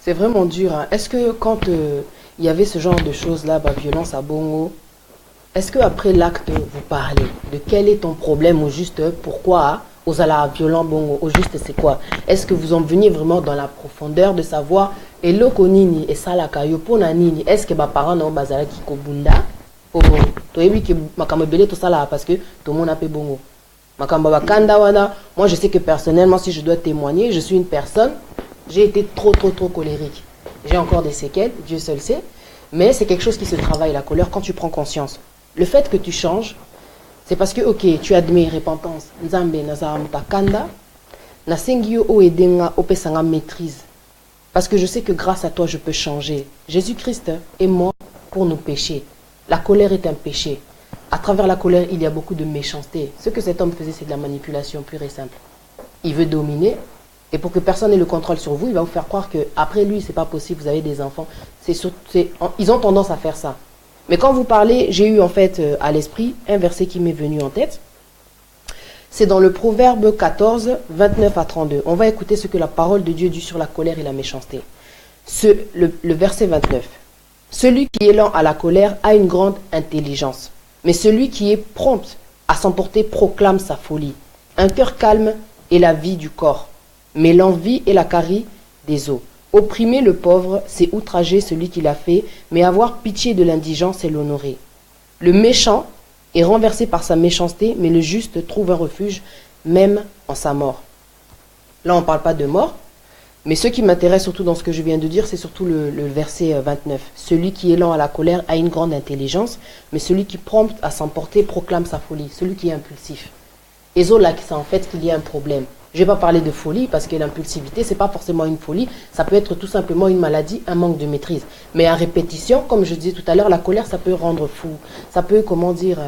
G: C'est vraiment dur, hein. Est-ce que quand il y avait ce genre de choses là, violence à Bongo, est-ce qu'après l'acte, vous parlez de quel est ton problème au juste, pourquoi aux ala violent bongo, au juste c'est quoi? Est-ce que vous en veniez vraiment dans la profondeur de savoir et loko nini et salaka yopona nini? Est-ce que parents n'ont bazala qui kobunda? Oh, toi et que makamba belé tout ça là parce que tout le monde a fait bongo. Makamba bakanda wana, moi je sais que personnellement si je dois témoigner, je suis une personne, j'ai été trop colérique. J'ai encore des séquelles, Dieu seul sait, mais c'est quelque chose qui se travaille la colère quand tu prends conscience. Le fait que tu changes, c'est parce que, ok, tu admets repentance. Nzambe nazaramta kanda, na sengio o edenga opesanga maîtrise. Parce que je sais que grâce à toi, je peux changer. Jésus-Christ est mort pour nos péchés. La colère est un péché. À travers la colère, il y a beaucoup de méchanceté. Ce que cet homme faisait, c'est de la manipulation pure et simple. Il veut dominer, et pour que personne n'ait le contrôle sur vous, il va vous faire croire qu'après lui, c'est pas possible, vous avez des enfants. Ils ont tendance à faire ça. Mais quand vous parlez, j'ai eu en fait à l'esprit un verset qui m'est venu en tête. C'est dans le Proverbe 14, 29 à 32. On va écouter ce que la parole de Dieu dit sur la colère et la méchanceté. Le verset 29. Celui qui est lent à la colère a une grande intelligence. Mais celui qui est prompt à s'emporter proclame sa folie. Un cœur calme est la vie du corps, mais l'envie est la carie des os. Opprimer le pauvre, c'est outrager celui qui l'a fait, mais avoir pitié de l'indigent, c'est l'honorer. Le méchant est renversé par sa méchanceté, mais le juste trouve un refuge, même en sa mort. Là, on ne parle pas de mort, mais ce qui m'intéresse surtout dans ce que je viens de dire, c'est surtout le verset 29. Celui qui est lent à la colère a une grande intelligence, mais celui qui prompte à s'emporter proclame sa folie, celui qui est impulsif. Et là, c'est en fait qu'il y a un problème. Je ne vais pas parler de folie parce que l'impulsivité, ce n'est pas forcément une folie. Ça peut être tout simplement une maladie, un manque de maîtrise. Mais à répétition, comme je disais tout à l'heure, la colère, ça peut rendre fou. Ça peut, comment dire,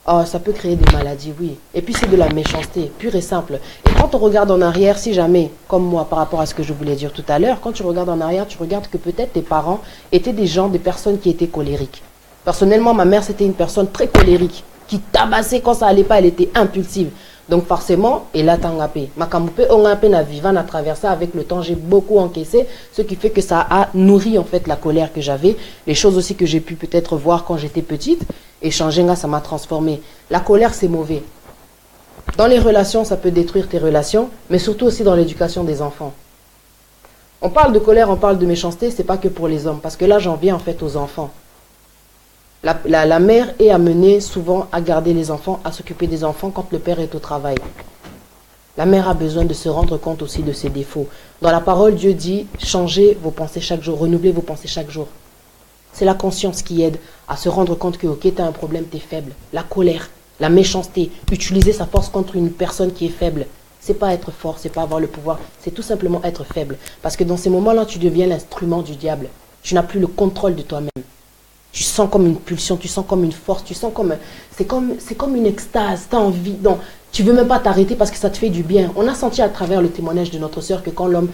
G: ça peut créer des maladies, oui. Et puis c'est de la méchanceté, pure et simple. Et quand on regarde en arrière, si jamais, comme moi par rapport à ce que je voulais dire tout à l'heure, quand tu regardes en arrière, tu regardes que peut-être tes parents étaient des personnes qui étaient colériques. Personnellement, ma mère, c'était une personne très colérique, qui tabassait quand ça allait pas, elle était impulsive. Donc forcément, et là tangapé. Makamoupe ongapé na vivant à travers ça avec le temps, j'ai beaucoup encaissé, ce qui fait que ça a nourri en fait la colère que j'avais, les choses aussi que j'ai pu peut-être voir quand j'étais petite, et changer ça m'a transformé. La colère c'est mauvais. Dans les relations, ça peut détruire tes relations, mais surtout aussi dans l'éducation des enfants. On parle de colère, on parle de méchanceté, c'est pas que pour les hommes, parce que là j'en viens en fait aux enfants. La mère est amenée souvent à garder les enfants, à s'occuper des enfants quand le père est au travail. La mère a besoin de se rendre compte aussi de ses défauts. Dans la parole, Dieu dit, changez vos pensées chaque jour, renouvelez vos pensées chaque jour. C'est la conscience qui aide à se rendre compte que, ok, tu as un problème, tu es faible. La colère, la méchanceté, utiliser sa force contre une personne qui est faible. C'est pas être fort, c'est pas avoir le pouvoir, c'est tout simplement être faible. Parce que dans ces moments-là, tu deviens l'instrument du diable. Tu n'as plus le contrôle de toi-même. Tu sens comme une pulsion, tu sens comme une force, tu sens comme... C'est comme une extase, tu as envie... Non, tu veux même pas t'arrêter parce que ça te fait du bien. On a senti à travers le témoignage de notre sœur que quand l'homme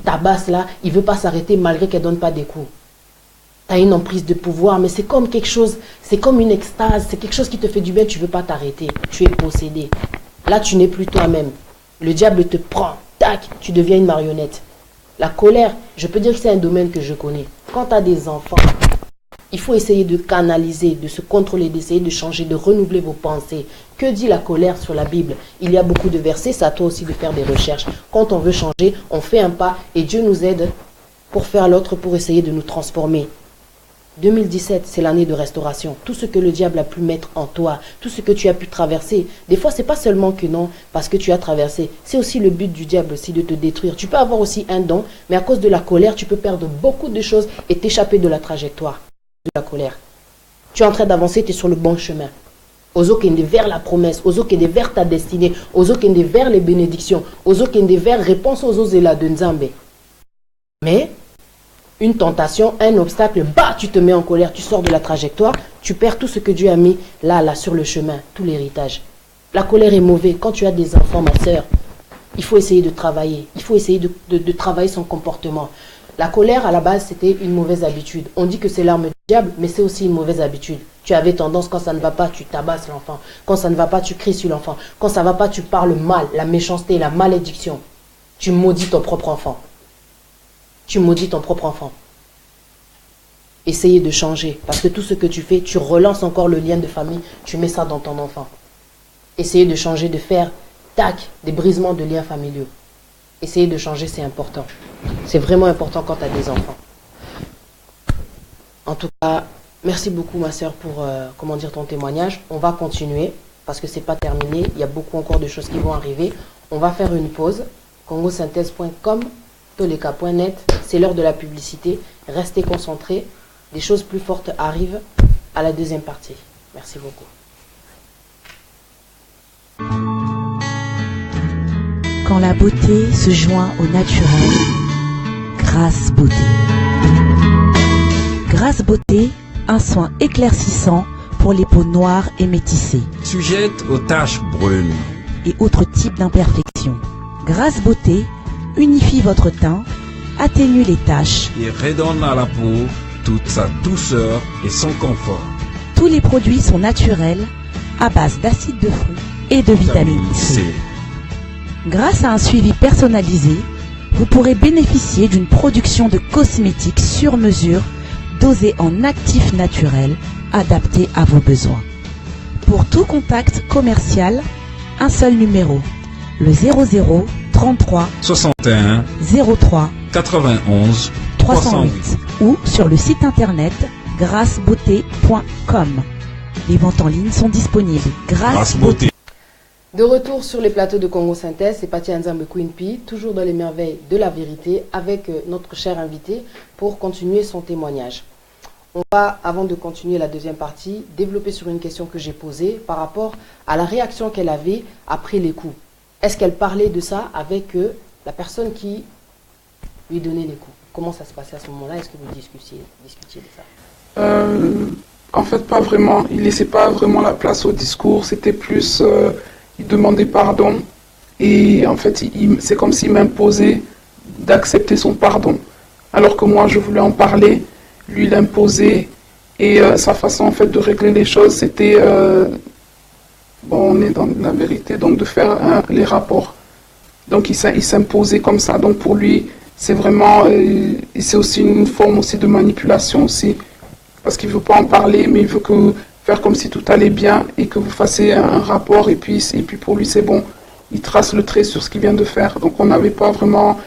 G: tabasse là, il veut pas s'arrêter malgré qu'elle donne pas des coups. Tu as une emprise de pouvoir, mais c'est comme quelque chose, c'est comme une extase, c'est quelque chose qui te fait du bien, tu veux pas t'arrêter. Tu es possédé. Là, tu n'es plus toi-même. Le diable te prend, tac, tu deviens une marionnette. La colère, je peux dire que c'est un domaine que je connais. Quand tu as des enfants, il faut essayer de canaliser, de se contrôler, d'essayer de changer, de renouveler vos pensées. Que dit la colère sur la Bible? Il y a beaucoup de versets, c'est à toi aussi de faire des recherches. Quand on veut changer, on fait un pas et Dieu nous aide pour faire l'autre, pour essayer de nous transformer. 2017, c'est l'année de restauration. Tout ce que le diable a pu mettre en toi, tout ce que tu as pu traverser, des fois, c'est pas seulement que non, parce que tu as traversé. C'est aussi le but du diable aussi de te détruire. Tu peux avoir aussi un don, mais à cause de la colère, tu peux perdre beaucoup de choses et t'échapper de la trajectoire de la colère. Tu es en train d'avancer, tu es sur le bon chemin. Ozo kende vers la promesse, ozo kende vers ta destinée, ozo kende vers les bénédictions, ozo kende vers réponse aux ozela de Nzambe. Mais une tentation, un obstacle, bah, tu te mets en colère, tu sors de la trajectoire, tu perds tout ce que Dieu a mis là sur le chemin, tout l'héritage. La colère est mauvaise. Quand tu as des enfants, ma sœur, il faut essayer de travailler. Il faut essayer de travailler son comportement. La colère, à la base, c'était une mauvaise habitude. On dit que c'est l'arme du diable, mais c'est aussi une mauvaise habitude. Tu avais tendance, quand ça ne va pas, tu tabasses l'enfant. Quand ça ne va pas, tu cries sur l'enfant. Quand ça ne va pas, tu parles mal, la méchanceté, la malédiction. Tu maudis ton propre enfant. Tu maudis ton propre enfant. Essayez de changer, parce que tout ce que tu fais, tu relances encore le lien de famille, tu mets ça dans ton enfant. Essayez de changer, de faire, tac, des brisements de liens familiaux. Essayez de changer, c'est important. C'est vraiment important quand tu as des enfants. En tout cas, merci beaucoup ma sœur pour ton témoignage. On va continuer, parce que c'est pas terminé, il y a beaucoup encore de choses qui vont arriver. On va faire une pause, congosynthèse.com, toleka.net, c'est l'heure de la publicité. Restez concentrés, des choses plus fortes arrivent à la deuxième partie. Merci beaucoup.
C: Quand la beauté se joint au naturel, Grâce Beauté. Grâce Beauté, un soin éclaircissant pour les peaux noires et métissées.
D: Sujette aux taches brunes
C: et autres types d'imperfections. Grâce Beauté unifie votre teint, atténue les taches
D: et redonne à la peau toute sa douceur et son confort.
C: Tous les produits sont naturels, à base d'acide de fruits et de vitamine C. Grâce à un suivi personnalisé, vous pourrez bénéficier d'une production de cosmétiques sur mesure, dosée en actifs naturels, adaptés à vos besoins. Pour tout contact commercial, un seul numéro, le 00 33
D: 61
C: 03
D: 91
C: 308 ou sur le site internet grâcebeauté.com. Les ventes en ligne sont disponibles. Grâce Beauté.
G: De retour sur les plateaux de Congo Synthèse, c'est Paty Nzambe Queen P, toujours dans les merveilles de la vérité, avec notre cher invité pour continuer son témoignage. On va, avant de continuer la deuxième partie, développer sur une question que j'ai posée par rapport à la réaction qu'elle avait après les coups. Est-ce qu'elle parlait de ça avec la personne qui lui donnait les coups? Comment ça se passait à ce moment-là? Est-ce que vous discutiez de ça?
F: En fait, pas vraiment. Il ne laissait pas vraiment la place au discours. C'était plus... il demandait pardon. Et en fait, c'est comme s'il m'imposait d'accepter son pardon. Alors que moi, je voulais en parler. Lui, l'imposer. Et sa façon, en fait, de régler les choses, c'était... on est dans la vérité, donc de faire les rapports. Donc, il s'imposait comme ça. Donc, pour lui... c'est vraiment, c'est aussi une forme aussi de manipulation aussi, parce qu'il ne veut pas en parler, mais il veut faire comme si tout allait bien et que vous fassiez un rapport et puis pour lui c'est bon, il trace le trait sur ce qu'il vient de faire. Donc on n'avait pas vraiment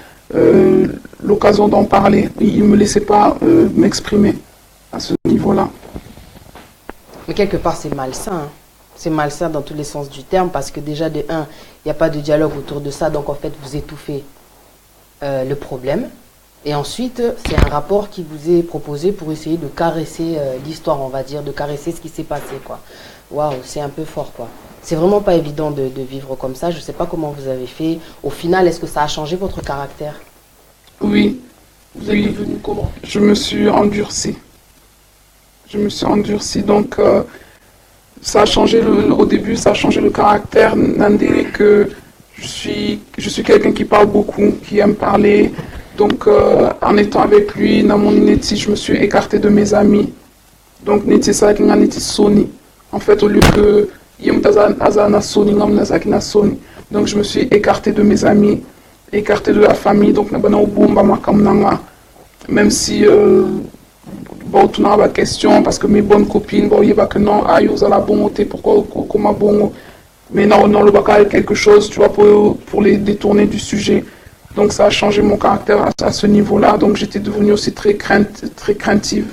F: l'occasion d'en parler, il ne me laissait pas m'exprimer à ce niveau-là.
G: Mais quelque part c'est malsain, hein. C'est malsain dans tous les sens du terme parce que déjà de un, il n'y a pas de dialogue autour de ça, donc en fait vous étouffez le problème. Et ensuite, c'est un rapport qui vous est proposé pour essayer de caresser l'histoire, on va dire, de caresser ce qui s'est passé, quoi. Waouh, c'est un peu fort, quoi. C'est vraiment pas évident de vivre comme ça. Je sais pas comment vous avez fait. Au final, est-ce que ça a changé votre caractère?
F: Oui.
A: Vous êtes devenu comment?
F: Je me suis endurcie. Donc ça a changé au début, ça a changé le caractère. Nandé que je suis quelqu'un qui parle beaucoup, qui aime parler. Donc en étant avec lui, dans mon inéti, je me suis écartée de mes amis. Donc neti ça qui neti Sony. En fait, au lieu que donc je me suis écartée de mes amis, écartée de la famille. Donc même si bon, tu n'as pas de question parce que mes bonnes copines, bon, il y a que non, ah, vous avez la bonté, pourquoi, comment bon, mais non, le bac est quelque chose, tu vois, pour les détourner du sujet. Donc ça a changé mon caractère à ce niveau-là. Donc j'étais devenue aussi très craintive.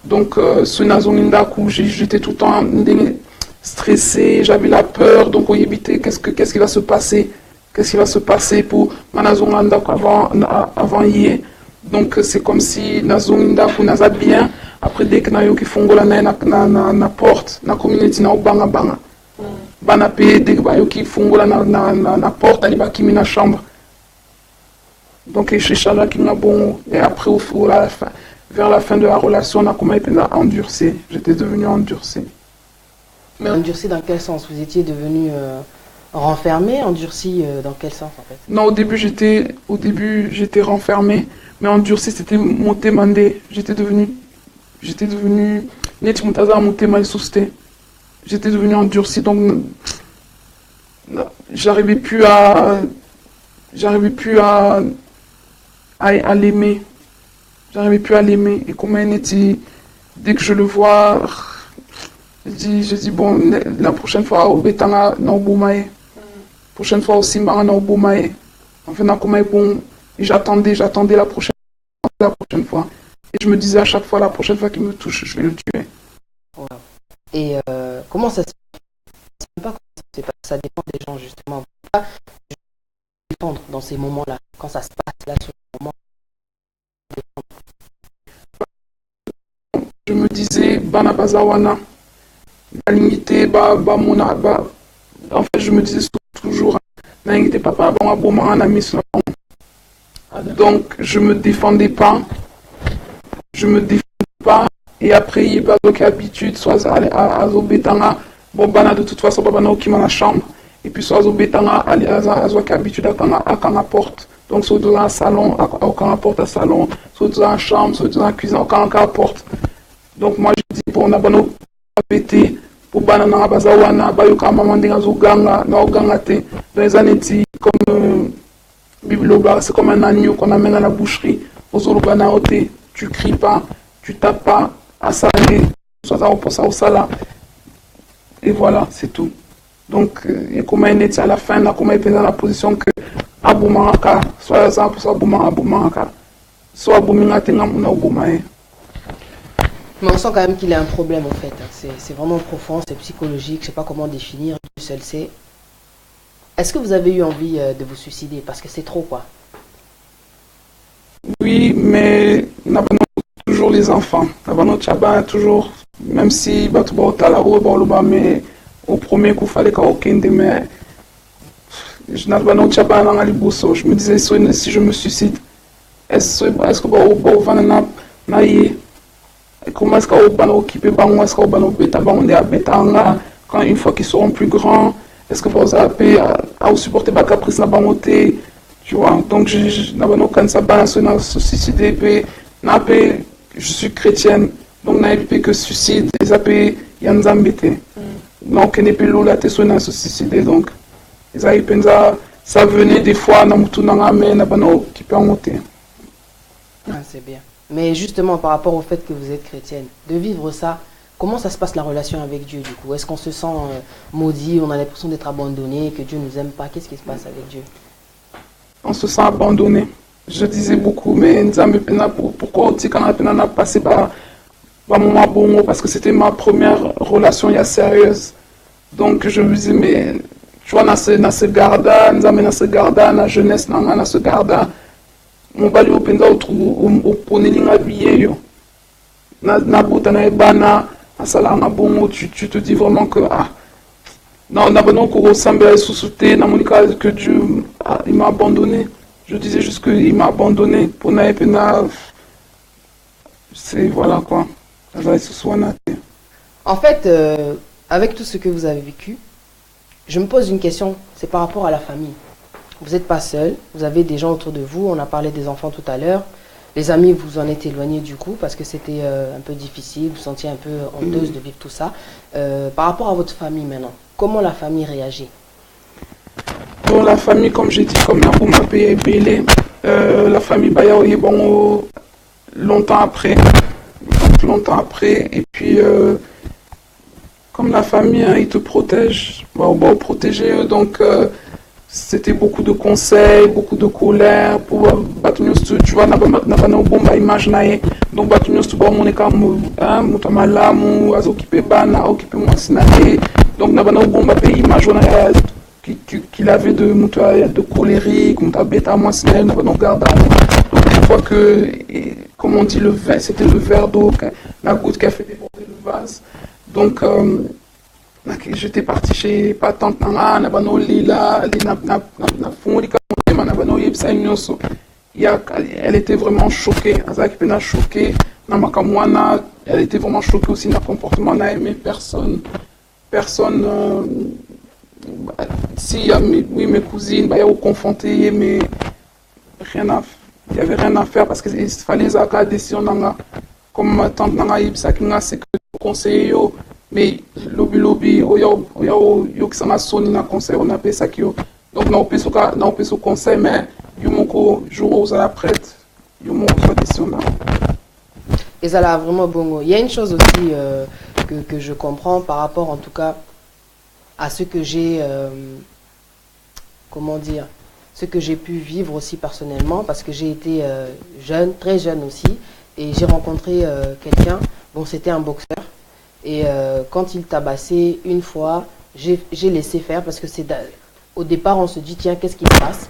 F: Donc ce Nazonindaku, j'étais tout le temps stressée, j'avais la peur. Donc on y habitait, qu'est-ce qui va se passer? Qu'est-ce qui va se passer pour Manazongindaku avant hier? Donc c'est comme si Nazonindaku n'a bien. Après dès que nayo qui fongo na porte, na community na banga banga. Bana pe dès que bayo qui fongo na porte, ali ba kimi na chambre. Donc, et après, vers la fin de la relation, on a commencé à endurcer. J'étais devenu endurci.
G: Mais endurci dans quel sens? Vous étiez devenu renfermé, endurci dans quel sens en fait?
F: Non, au début j'étais renfermé, mais endurci c'était monté mandé. J'étais devenu net montaza monté mal sousté. J'étais devenu endurci, donc j'arrivais plus à l'aimer. J'arrivais plus à l'aimer. Et comme elle était, dès que je le vois, je dis bon, la prochaine fois, au Betanga, na Obumae. Prochaine fois aussi, na Obumae. Enfin, na Obumae, bon, j'attendais la prochaine fois. Et je me disais à chaque fois, la prochaine fois qu'il me touche, je vais le tuer.
G: Wow. Et comment ça se passe? Ça dépend des gens, justement. Défendre dans ces moments-là, quand ça se passe là sur le moment.
F: Je me disais bana bazawana la limité mona en fait je me disais toujours n'inquiétez papa bon aboma en ami. Donc je me défendais pas et après il y a pas d'autre habitude soit à Zobetanga bon bana de toute façon papa n'a aucun dans la chambre. Et puis, soit Zobetanga, soit habitude à quand la porte. Donc, soit dans un salon, quand la porte à salon, soit dans la chambre, soit dans la cuisine, quand la porte. Donc, moi, je dis, bon, on a pas pété, pour banana, bazawana, bayoka, maman, zoganga, na oganga te. Dans les années, comme Bibloba, c'est comme un agneau qu'on amène à la boucherie. Ozolobana ote, tu cries pas, tu tapes pas, à salé, soit au sala. Et voilà, c'est tout. Donc, et comment il est à la fin, comment il est dans la position que Aboumaraka, soit ça, soit Aboumaraka, soit Aboumingate, n'a Aboumae.
G: Mais on sent quand même qu'il y a un problème en fait. C'est vraiment profond, c'est psychologique, je ne sais pas comment définir, Dieu seul sait. Est-ce que vous avez eu envie de vous suicider? Parce que c'est trop quoi.
F: Oui, mais nous avons toujours les enfants. Nous avons toujours, même si mais au premier coup, il fallait qu'il y ait aucun de mes... Je me disais, si je me suicide, est-ce que comment est-ce qu'on va occuper, quand une fois qu'ils seront plus grands, est-ce que vous avez à supporter la caprice, tu vois? Donc, je suis chrétienne, donc je n'ai que suicide, il y a un donc, il n'y a pas de se suicider. Donc, ça venait des fois, qui peut en monter.
G: C'est bien. Mais justement, par rapport au fait que vous êtes chrétienne, de vivre ça, comment ça se passe la relation avec Dieu du coup? Est-ce qu'on se sent maudit, on a l'impression d'être abandonné, que Dieu ne nous aime pas? Qu'est-ce qui se passe avec Dieu?
F: On se sent abandonné. Je disais beaucoup, mais pourquoi on a passé par moment bon, parce que c'était ma première relation sérieuse. Donc je me disais, mais tu vois, dans ce garda, nous amène dans ce garda, la jeunesse, dans ce garda, mon bali au penda au ponelinga billet, na bota na ebana, na salanga bongo, tu te dis vraiment que, non, on a besoin qu'on ressemble à sous-souté, na monika que Dieu, il m'a abandonné. Je disais juste qu'il m'a abandonné pour na epena, c'est, voilà quoi,
G: en fait, avec tout ce que vous avez vécu, je me pose une question, c'est par rapport à la famille. Vous n'êtes pas seul, vous avez des gens autour de vous, on a parlé des enfants tout à l'heure. Les amis, vous en êtes éloignés du coup parce que c'était un peu difficile, vous vous sentiez un peu honteuse de vivre tout ça. Par rapport à votre famille maintenant, comment la famille réagit?
F: Pour la famille, comme j'ai dit, comme la m'a payé belé, la famille Baya bon longtemps après, et puis comme la famille, hein, ils te protègent, bon, protéger eux, donc c'était beaucoup de conseils, beaucoup de colère pour tu vois, n'a pas bomba image nae, donc batunyo tu vois mon écam, hein, mutamala mu azokipe bana, occupé moi sinae, donc n'a pas bomba pays image qu'il avait de colérique, muta bêta moi sinae, n'a pas garde. Donc une fois que, comme on dit, le vin, c'était le verre d'eau, la goutte qui a fait déborder le vase. Donc, j'étais parti chez Patante Nanga, Nabano Lila, elle était vraiment choquée, elle était vraiment choquée aussi dans le comportement, mais personne, si, oui, mes cousines, il y a eu confronté, mais il n'y avait rien à faire parce qu'il fallait la décision, comme ma tante Nanga, c'est que le conseiller, mais lobby, yo qui s'en a sonné dans le conseil, on a fait ça qui yo. Donc, on a fait ce conseil, mais yo mon jour où la prête, yo mon décision là.
G: Et ça l'a vraiment bon. Il y a une chose aussi que je comprends par rapport en tout cas à ce que j'ai, comment dire, ce que j'ai pu vivre aussi personnellement, parce que j'ai été jeune, très jeune aussi, et j'ai rencontré quelqu'un, bon c'était un boxeur, et quand il tabassait une fois, j'ai laissé faire, parce que au départ on se dit tiens qu'est-ce qui se passe,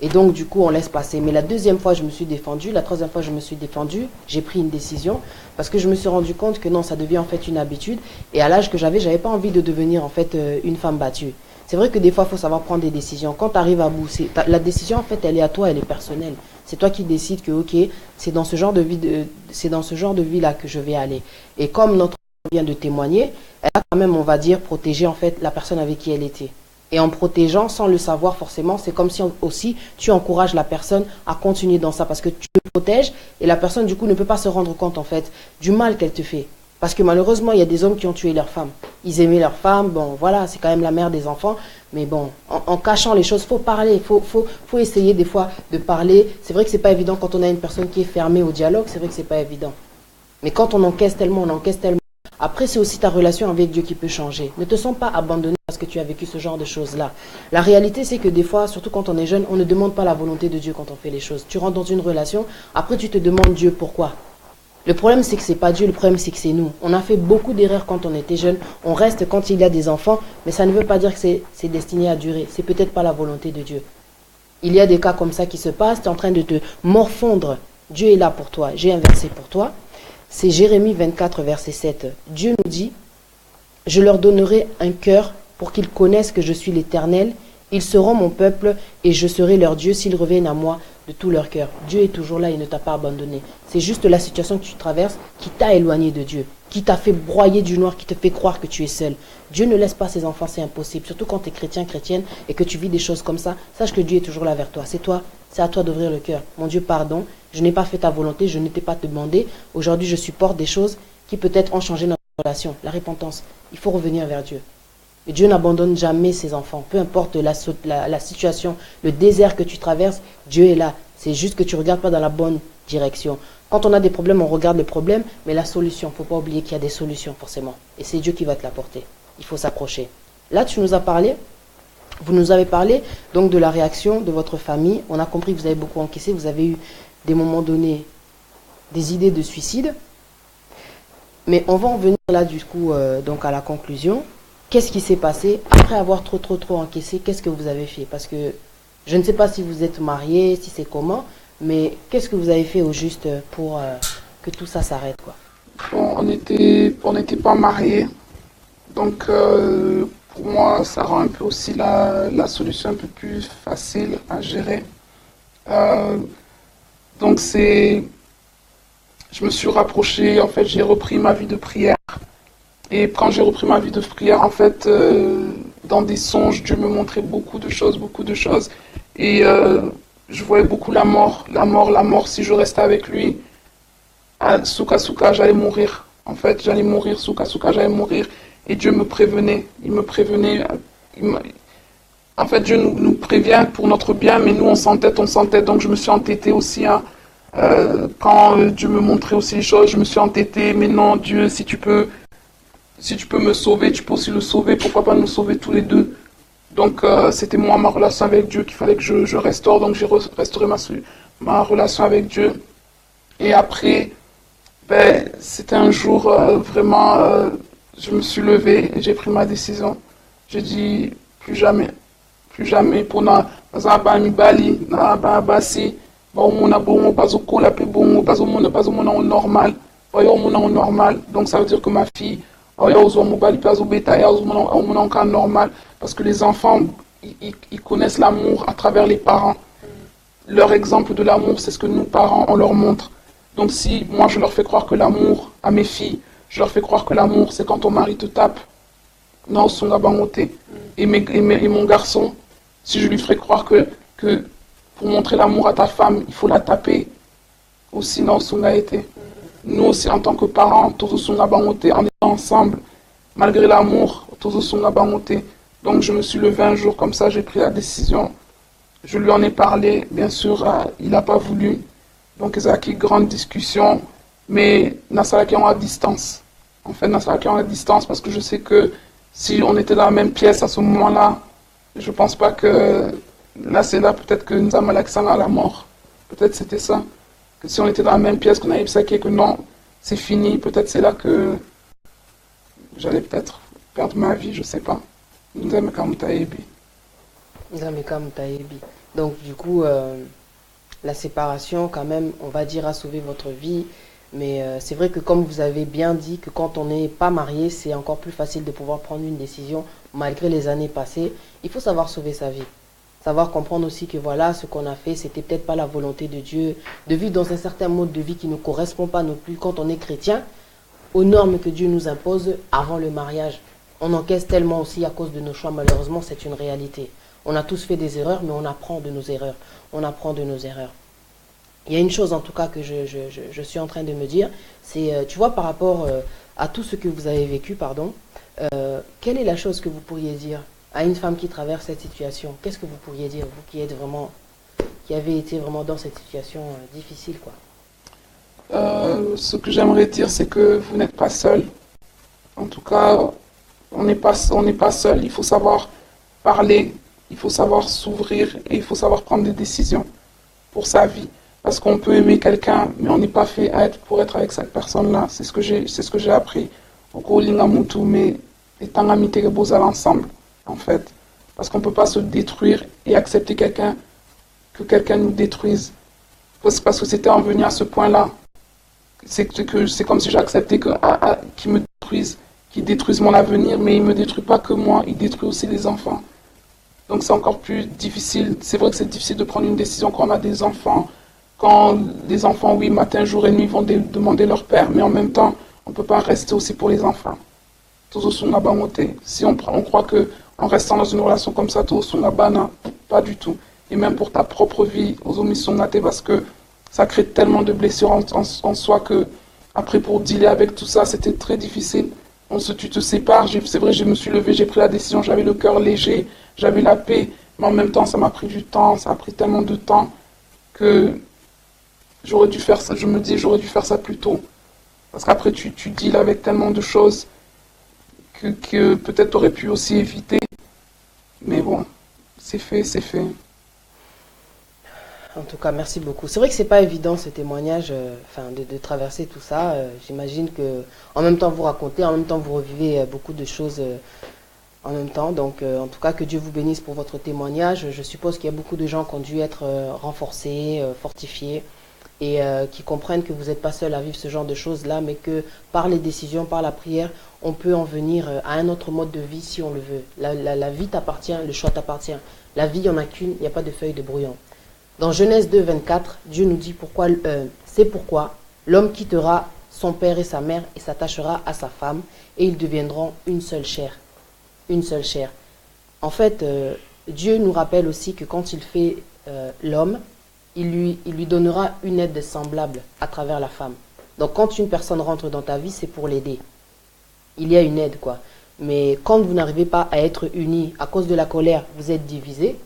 G: et donc du coup on laisse passer. Mais la deuxième fois je me suis défendue, la troisième fois je me suis défendue, j'ai pris une décision, parce que je me suis rendu compte que non, ça devient en fait une habitude, et à l'âge que j'avais pas envie de devenir en fait une femme battue. C'est vrai que des fois, il faut savoir prendre des décisions. Quand tu arrives à bout, la décision, en fait, elle est à toi, elle est personnelle. C'est toi qui décides que, ok, c'est dans ce genre de vie-là que je vais aller. Et comme notre vient de témoigner, elle a quand même, on va dire, protégé, en fait, la personne avec qui elle était. Et en protégeant, sans le savoir forcément, c'est comme si aussi tu encourages la personne à continuer dans ça, parce que tu le protèges et la personne, du coup, ne peut pas se rendre compte, en fait, du mal qu'elle te fait. Parce que malheureusement, il y a des hommes qui ont tué leurs femmes. Ils aimaient leurs femmes, bon voilà, c'est quand même la mère des enfants. Mais bon, en cachant les choses, il faut parler, faut essayer des fois de parler. C'est vrai que c'est pas évident quand on a une personne qui est fermée au dialogue, c'est vrai que c'est pas évident. Mais quand on encaisse tellement, après c'est aussi ta relation avec Dieu qui peut changer. Ne te sens pas abandonné parce que tu as vécu ce genre de choses-là. La réalité c'est que des fois, surtout quand on est jeune, on ne demande pas la volonté de Dieu quand on fait les choses. Tu rentres dans une relation, après tu te demandes Dieu pourquoi. Le problème, c'est que c'est pas Dieu, le problème, c'est que c'est nous. On a fait beaucoup d'erreurs quand on était jeune. On reste quand il y a des enfants, mais ça ne veut pas dire que c'est destiné à durer. C'est peut-être pas la volonté de Dieu. Il y a des cas comme ça qui se passent. Tu es en train de te morfondre. Dieu est là pour toi. J'ai un verset pour toi. C'est Jérémie 24, verset 7. Dieu nous dit, « Je leur donnerai un cœur pour qu'ils connaissent que je suis l'Éternel. Ils seront mon peuple et je serai leur Dieu s'ils reviennent à moi de tout leur cœur. » Dieu est toujours là, il ne t'a pas abandonné. C'est juste la situation que tu traverses qui t'a éloigné de Dieu, qui t'a fait broyer du noir, qui te fait croire que tu es seul. Dieu ne laisse pas ses enfants, c'est impossible. Surtout quand tu es chrétien, chrétienne et que tu vis des choses comme ça, sache que Dieu est toujours là vers toi. C'est à toi d'ouvrir le cœur. Mon Dieu, pardon, je n'ai pas fait ta volonté, je ne t'ai pas demandé. Aujourd'hui, je supporte des choses qui peut-être ont changé notre relation. La repentance, il faut revenir vers Dieu. Et Dieu n'abandonne jamais ses enfants. Peu importe la situation, le désert que tu traverses, Dieu est là. C'est juste que tu ne regardes pas dans la bonne direction. Quand on a des problèmes, on regarde les problèmes, mais la solution, il ne faut pas oublier qu'il y a des solutions forcément. Et c'est Dieu qui va te l'apporter. Il faut s'accrocher. Là, tu nous as parlé, vous nous avez parlé donc de la réaction de votre famille. On a compris que vous avez beaucoup encaissé, vous avez eu des moments donnés des idées de suicide. Mais on va en venir là du coup donc à la conclusion. qu'est-ce qui s'est passé? Après avoir trop encaissé, qu'est-ce que vous avez fait? Parce que je ne sais pas si vous êtes marié, si c'est comment, mais qu'est-ce que vous avez fait au juste pour que tout ça s'arrête, quoi?
F: Bon, on n'était pas mariés. Donc, pour moi, ça rend un peu aussi la solution un peu plus facile à gérer. Donc, je me suis rapprochée, en fait, j'ai repris ma vie de prière. Et quand j'ai repris ma vie de prière, en fait, dans des songes, Dieu me montrait beaucoup de choses. Et je voyais beaucoup la mort. Si je restais avec lui, souka, j'allais mourir. En fait, j'allais mourir, souka, j'allais mourir. Et Dieu me prévenait. Il me prévenait. En fait, Dieu nous prévient pour notre bien, mais nous, on s'entête. Donc, je me suis entêtée aussi. Hein. Quand Dieu me montrait aussi les choses, je me suis entêtée. Mais non, Dieu, si tu peux me sauver, tu peux aussi le sauver. Pourquoi pas nous sauver tous les deux? Donc, c'était moi, ma relation avec Dieu qu'il fallait que je restaure. Donc, j'ai restauré ma relation avec Dieu. Et après, c'était un jour vraiment, je me suis levée et j'ai pris ma décision. J'ai dit, plus jamais. Pour na mi bali, na basi, normal. Donc, ça veut dire que ma fille, normal, parce que les enfants, ils connaissent l'amour à travers les parents. Leur exemple de l'amour, c'est ce que nous, parents, on leur montre. Donc si moi, je leur fais croire que l'amour, à mes filles, je leur fais croire que l'amour, c'est quand ton mari te tape. Non, son gabangoté. Et mon garçon, si je lui ferais croire que pour montrer l'amour à ta femme, il faut la taper, ou sinon, son a été. Nous aussi, en tant que parents, tous on a bangoté, en étant ensemble, malgré l'amour, tous on a bangoté. Donc je me suis levé un jour comme ça, j'ai pris la décision. Je lui en ai parlé, bien sûr, il n'a pas voulu. Donc il y a eu une grande discussion, mais Nassala à distance. En fait, Nassala à distance parce que je sais que si on était dans la même pièce à ce moment-là, je ne pense pas que là c'est là peut-être que nous avons l'accent à la mort. Peut-être c'était ça. Que si on était dans la même pièce, qu'on avait saqué que non, c'est fini, peut-être c'est là que j'allais peut-être perdre ma vie, je ne sais pas. Nous avons
G: Donc du coup, la séparation quand même, on va dire, a sauvé votre vie. Mais c'est vrai que comme vous avez bien dit, que quand on n'est pas marié, c'est encore plus facile de pouvoir prendre une décision malgré les années passées. Il faut savoir sauver sa vie. Savoir comprendre aussi que voilà, ce qu'on a fait, c'était peut-être pas la volonté de Dieu. De vivre dans un certain mode de vie qui ne correspond pas non plus quand on est chrétien aux normes que Dieu nous impose avant le mariage. On encaisse tellement aussi à cause de nos choix, malheureusement, c'est une réalité. On a tous fait des erreurs, mais on apprend de nos erreurs. Il y a une chose en tout cas que je suis en train de me dire, c'est, tu vois, par rapport à tout ce que vous avez vécu, quelle est la chose que vous pourriez dire à une femme qui traverse cette situation? Qu'est-ce que vous pourriez dire, vous qui avez été vraiment dans cette situation difficile, quoi?
F: Ce que j'aimerais dire, c'est que vous n'êtes pas seul. En tout cas, on n'est pas seul. Il faut savoir parler, il faut savoir s'ouvrir et il faut savoir prendre des décisions pour sa vie. Parce qu'on peut aimer quelqu'un, mais on n'est pas fait pour être avec cette personne-là. C'est ce que j'ai appris. Au Kolingamutu, mais étant amis beaux à l'ensemble, en fait. Parce qu'on ne peut pas se détruire et accepter que quelqu'un nous détruise. C'est parce que c'était en venir à ce point-là. C'est comme si j'acceptais qu'ils me détruisent, qu'ils détruisent mon avenir, mais ils ne me détruisent pas que moi, ils détruisent aussi les enfants. Donc c'est encore plus difficile. C'est vrai que c'est difficile de prendre une décision quand on a des enfants. Quand les enfants, oui, matin, jour et nuit, vont demander leur père, mais en même temps, on ne peut pas rester aussi pour les enfants. Tous sont à bamoté. Si on croit qu'en restant dans une relation comme ça, tous sont à bana, pas du tout. Et même pour ta propre vie, aux omissions natées, parce que ça crée tellement de blessures en soi que, après, pour dealer avec tout ça, c'était très difficile. Tu te sépares, c'est vrai, je me suis levée, j'ai pris la décision, j'avais le cœur léger, j'avais la paix, mais en même temps, ça m'a pris du temps, ça a pris tellement de temps que j'aurais dû faire ça, je me dis, j'aurais dû faire ça plus tôt. Parce qu'après, tu deals avec tellement de choses que peut-être tu aurais pu aussi éviter. Mais bon, c'est fait, c'est fait.
G: En tout cas, merci beaucoup. C'est vrai que c'est pas évident ce témoignage, de traverser tout ça. J'imagine que en même temps vous racontez, en même temps vous revivez beaucoup de choses en même temps. Donc, en tout cas, que Dieu vous bénisse pour votre témoignage. Je suppose qu'il y a beaucoup de gens qui ont dû être renforcés, fortifiés, et qui comprennent que vous n'êtes pas seul à vivre ce genre de choses-là, mais que par les décisions, par la prière, on peut en venir à un autre mode de vie si on le veut. La vie t'appartient, le choix t'appartient. La vie, il n'y en a qu'une, il n'y a pas de feuille de brouillon. Dans Genèse 2, 24, Dieu nous dit c'est pourquoi l'homme quittera son père et sa mère et s'attachera à sa femme, et ils deviendront une seule chair. Une seule chair. En fait, Dieu nous rappelle aussi que quand il fait l'homme, il lui donnera une aide semblable à travers la femme. Donc quand une personne rentre dans ta vie, c'est pour l'aider. Il y a une aide, quoi. Mais quand vous n'arrivez pas à être unis à cause de la colère, vous êtes divisés,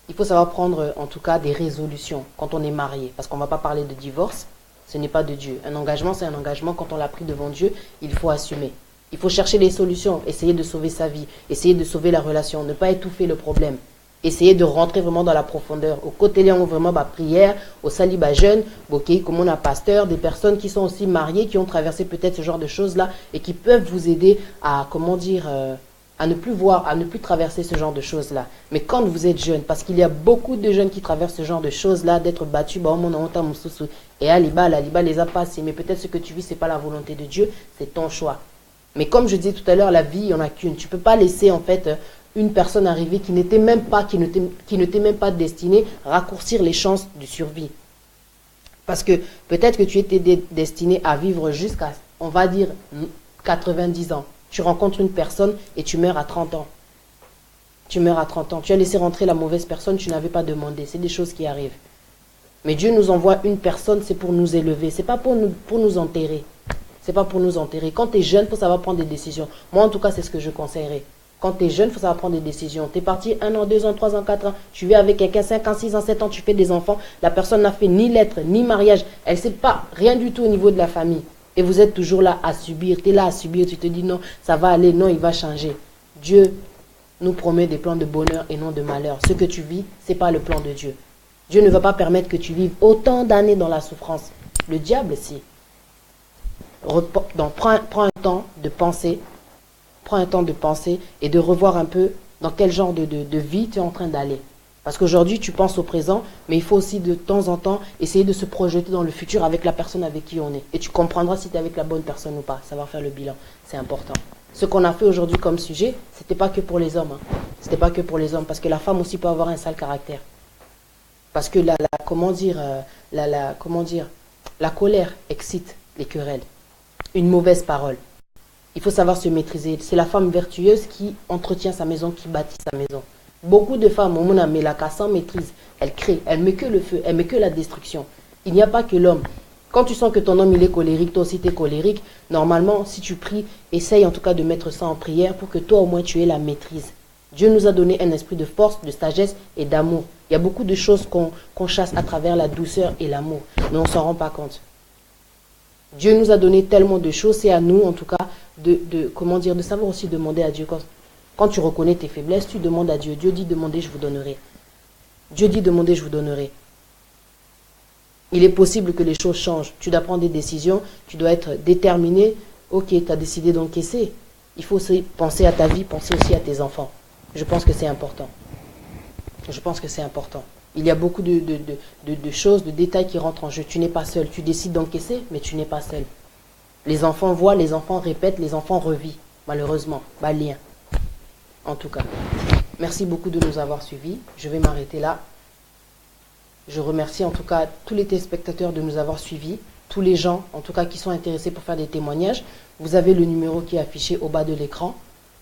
G: il faut savoir prendre en tout cas des résolutions quand on est marié. Parce qu'on ne va pas parler de divorce, ce n'est pas de Dieu. Un engagement, c'est un engagement. Quand on l'a pris devant Dieu, il faut assumer. Il faut chercher les solutions, essayer de sauver sa vie, essayer de sauver la relation, ne pas étouffer le problème. Essayer de rentrer vraiment dans la profondeur. Au côté là, on vraiment prière, au célibat jeune, comme on a pasteur, des personnes qui sont aussi mariées, qui ont traversé peut-être ce genre de choses-là et qui peuvent vous aider à, à ne plus voir, à ne plus traverser ce genre de choses-là. Mais quand vous êtes jeune, parce qu'il y a beaucoup de jeunes qui traversent ce genre de choses-là, d'être battus, et Aliba les a passés. Mais peut-être ce que tu vis, ce n'est pas la volonté de Dieu, c'est ton choix. Mais comme je disais tout à l'heure, la vie, il n'y en a qu'une. Tu ne peux pas laisser en fait une personne arriver qui n'était même pas destinée à raccourcir les chances de survie. Parce que peut-être que tu étais destiné à vivre jusqu'à, on va dire, 90 ans. Tu rencontres une personne et tu meurs à 30 ans. Tu meurs à 30 ans. Tu as laissé rentrer la mauvaise personne, tu n'avais pas demandé. C'est des choses qui arrivent. Mais Dieu nous envoie une personne, c'est pour nous élever. Ce n'est pas pour nous enterrer. C'est pas pour nous enterrer. Quand tu es jeune, il faut savoir prendre des décisions. Moi, en tout cas, c'est ce que je conseillerais. Quand tu es jeune, il faut savoir prendre des décisions. Tu es parti 1 an, 2 ans, 3 ans, 4 ans. Tu vis avec quelqu'un 5 ans, 6 ans, 7 ans, tu fais des enfants. La personne n'a fait ni lettre, ni mariage. Elle ne sait pas rien du tout au niveau de la famille. Et vous êtes toujours là à subir. Tu es là à subir. Tu te dis non, ça va aller. Non, il va changer. Dieu nous promet des plans de bonheur et non de malheur. Ce que tu vis, ce n'est pas le plan de Dieu. Dieu ne va pas permettre que tu vives autant d'années dans la souffrance. Le diable, si. Donc, prends un temps de penser. Prends un temps de penser et de revoir un peu dans quel genre de vie tu es en train d'aller. Parce qu'aujourd'hui, tu penses au présent, mais il faut aussi de temps en temps essayer de se projeter dans le futur avec la personne avec qui on est. Et tu comprendras si tu es avec la bonne personne ou pas. Savoir faire le bilan, c'est important. Ce qu'on a fait aujourd'hui comme sujet, ce n'était pas que pour les hommes. C'était pas que pour les hommes, parce que la femme aussi peut avoir un sale caractère. Parce que la colère excite les querelles. Une mauvaise parole. Il faut savoir se maîtriser. C'est la femme vertueuse qui entretient sa maison, qui bâtit sa maison. Beaucoup de femmes, on a mis la casse sans maîtrise. Elle crée, elle met que le feu, elle met que la destruction. Il n'y a pas que l'homme. Quand tu sens que ton homme il est colérique, toi aussi tu es colérique, normalement, si tu pries, essaye en tout cas de mettre ça en prière pour que toi au moins tu aies la maîtrise. Dieu nous a donné un esprit de force, de sagesse et d'amour. Il y a beaucoup de choses qu'on chasse à travers la douceur et l'amour, mais on ne s'en rend pas compte. Dieu nous a donné tellement de choses, c'est à nous en tout cas de savoir aussi demander à Dieu. Quand tu reconnais tes faiblesses, tu demandes à Dieu. Dieu dit demandez, je vous donnerai. Dieu dit demandez, je vous donnerai. Il est possible que les choses changent. Tu dois prendre des décisions, tu dois être déterminé. Ok, tu as décidé d'encaisser. Il faut aussi penser à ta vie, penser aussi à tes enfants. Je pense que c'est important. Je pense que c'est important. Il y a beaucoup de choses, de détails qui rentrent en jeu. Tu n'es pas seul. Tu décides d'encaisser, mais tu n'es pas seul. Les enfants voient, les enfants répètent, les enfants revivent. Malheureusement, lien. En tout cas, merci beaucoup de nous avoir suivis. Je vais m'arrêter là. Je remercie en tout cas tous les téléspectateurs de nous avoir suivis. Tous les gens, en tout cas, qui sont intéressés pour faire des témoignages. Vous avez le numéro qui est affiché au bas de l'écran.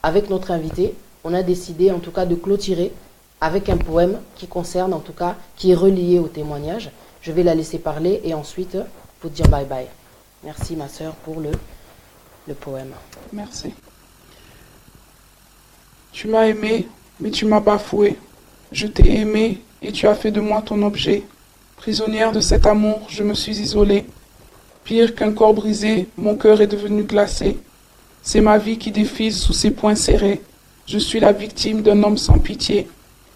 G: Avec notre invité, on a décidé en tout cas de clôturer avec un poème qui concerne, en tout cas, qui est relié au témoignage. Je vais la laisser parler et ensuite vous dire bye bye. Merci ma sœur pour le poème.
F: Merci. Tu m'as aimé, mais tu m'as bafoué. Je t'ai aimé et tu as fait de moi ton objet. Prisonnière de cet amour, je me suis isolée. Pire qu'un corps brisé, mon cœur est devenu glacé. C'est ma vie qui défile sous ses poings serrés. Je suis la victime d'un homme sans pitié.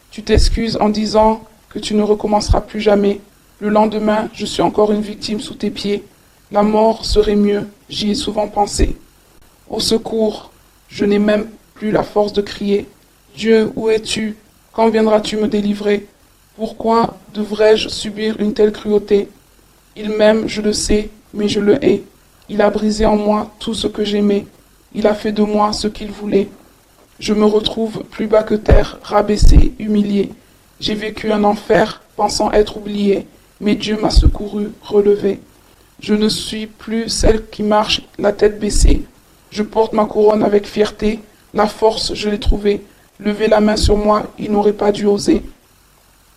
F: Tu t'excuses en disant que tu ne recommenceras plus jamais. Le lendemain, je suis encore une victime sous tes pieds. La mort serait mieux, j'y ai souvent pensé. Au secours, je n'ai même plus la force de crier. Dieu, où es-tu? Quand viendras-tu me délivrer? Pourquoi devrais-je subir une telle cruauté? Il m'aime, je le sais, mais je le hais. Il a brisé en moi tout ce que j'aimais. Il a fait de moi ce qu'il voulait. Je me retrouve plus bas que terre, rabaissé, humilié. J'ai vécu un enfer, pensant être oublié, mais Dieu m'a secouru, relevé. Je ne suis plus celle qui marche la tête baissée. Je porte ma couronne avec fierté. La force, je l'ai trouvée. Lever la main sur moi, il n'aurait pas dû oser.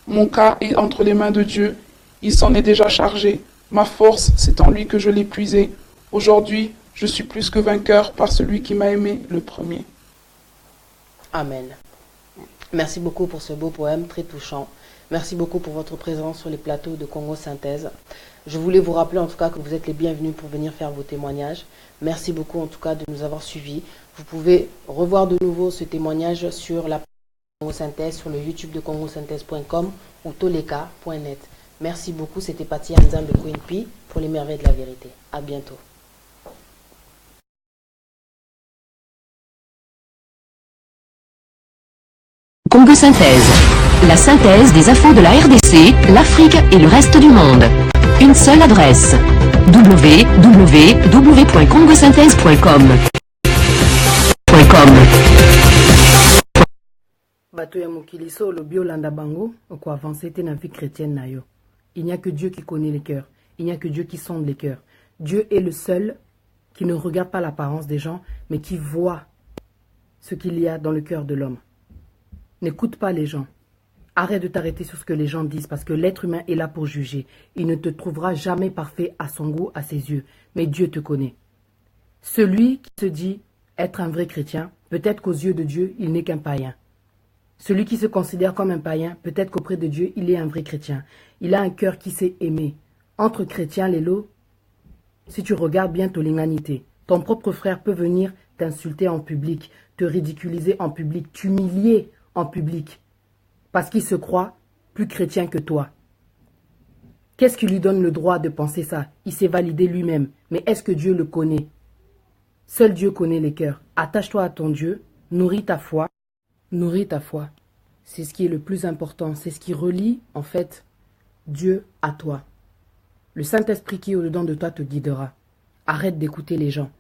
F: Mon cas est entre les mains de Dieu. Il s'en est déjà chargé. Ma force, c'est en lui que je l'ai puisée. Aujourd'hui, je suis plus que vainqueur par celui qui m'a aimé le premier.
G: Amen. Merci beaucoup pour ce beau poème très touchant. Merci beaucoup pour votre présence sur les plateaux de Congo Synthèse. Je voulais vous rappeler en tout cas que vous êtes les bienvenus pour venir faire vos témoignages. Merci beaucoup en tout cas de nous avoir suivis. Vous pouvez revoir de nouveau ce témoignage sur la page de Congo Synthèse, sur le YouTube de congosynthèse.com ou toleka.net. Merci beaucoup, c'était Pati Anzam de Queen P pour les merveilles de la vérité. À bientôt.
E: Congo Synthèse. La synthèse des infos de la RDC, l'Afrique et le reste du monde. Une seule adresse. www.congosynthèse.com.
A: Bato ya mokili so lobi olanda bango oko avancer te na vie chrétienne na yo. Il n'y a que Dieu qui connaît les cœurs. Il n'y a que Dieu qui sonde les cœurs. Dieu est le seul qui ne regarde pas l'apparence des gens, mais qui voit ce qu'il y a dans le cœur de l'homme. N'écoute pas les gens. Arrête de t'arrêter sur ce que les gens disent parce que l'être humain est là pour juger. Il ne te trouvera jamais parfait à son goût, à ses yeux, mais Dieu te connaît. Celui qui se dit être un vrai chrétien, peut-être qu'aux yeux de Dieu, il n'est qu'un païen. Celui qui se considère comme un païen, peut-être qu'auprès de Dieu, il est un vrai chrétien. Il a un cœur qui sait aimer. Entre chrétiens, les lots, si tu regardes bien ton linganité, ton propre frère peut venir t'insulter en public, te ridiculiser en public, t'humilier en public, parce qu'il se croit plus chrétien que toi. Qu'est-ce qui lui donne le droit de penser ça? Il s'est validé lui-même. Mais est-ce que Dieu le connaît? Seul Dieu connaît les cœurs. Attache-toi à ton Dieu, nourris ta foi. Nourris ta foi. C'est ce qui est le plus important. C'est ce qui relie, en fait, Dieu à toi. Le Saint-Esprit qui est au-dedans de toi te guidera. Arrête d'écouter les gens.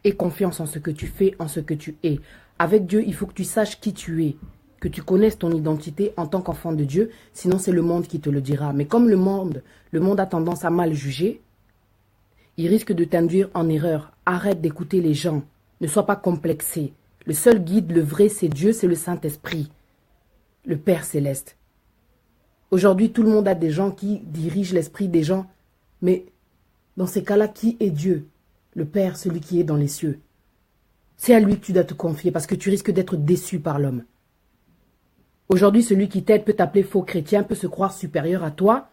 A: Aie confiance en ce que tu fais, en ce que tu es. Avec Dieu, il faut que tu saches qui tu es. Que tu connaisses ton identité en tant qu'enfant de Dieu. Sinon, c'est le monde qui te le dira. Mais comme le monde a tendance à mal juger, il risque de t'induire en erreur. Arrête d'écouter les gens. Ne sois pas complexé. Le seul guide, le vrai, c'est Dieu, c'est le Saint-Esprit, le Père Céleste. Aujourd'hui, tout le monde a des gens qui dirigent l'esprit des gens. Mais dans ces cas-là, qui est Dieu? Le Père, celui qui est dans les cieux. C'est à lui que tu dois te confier parce que tu risques d'être déçu par l'homme. Aujourd'hui, celui qui t'aide peut t'appeler faux chrétien, peut se croire supérieur à toi.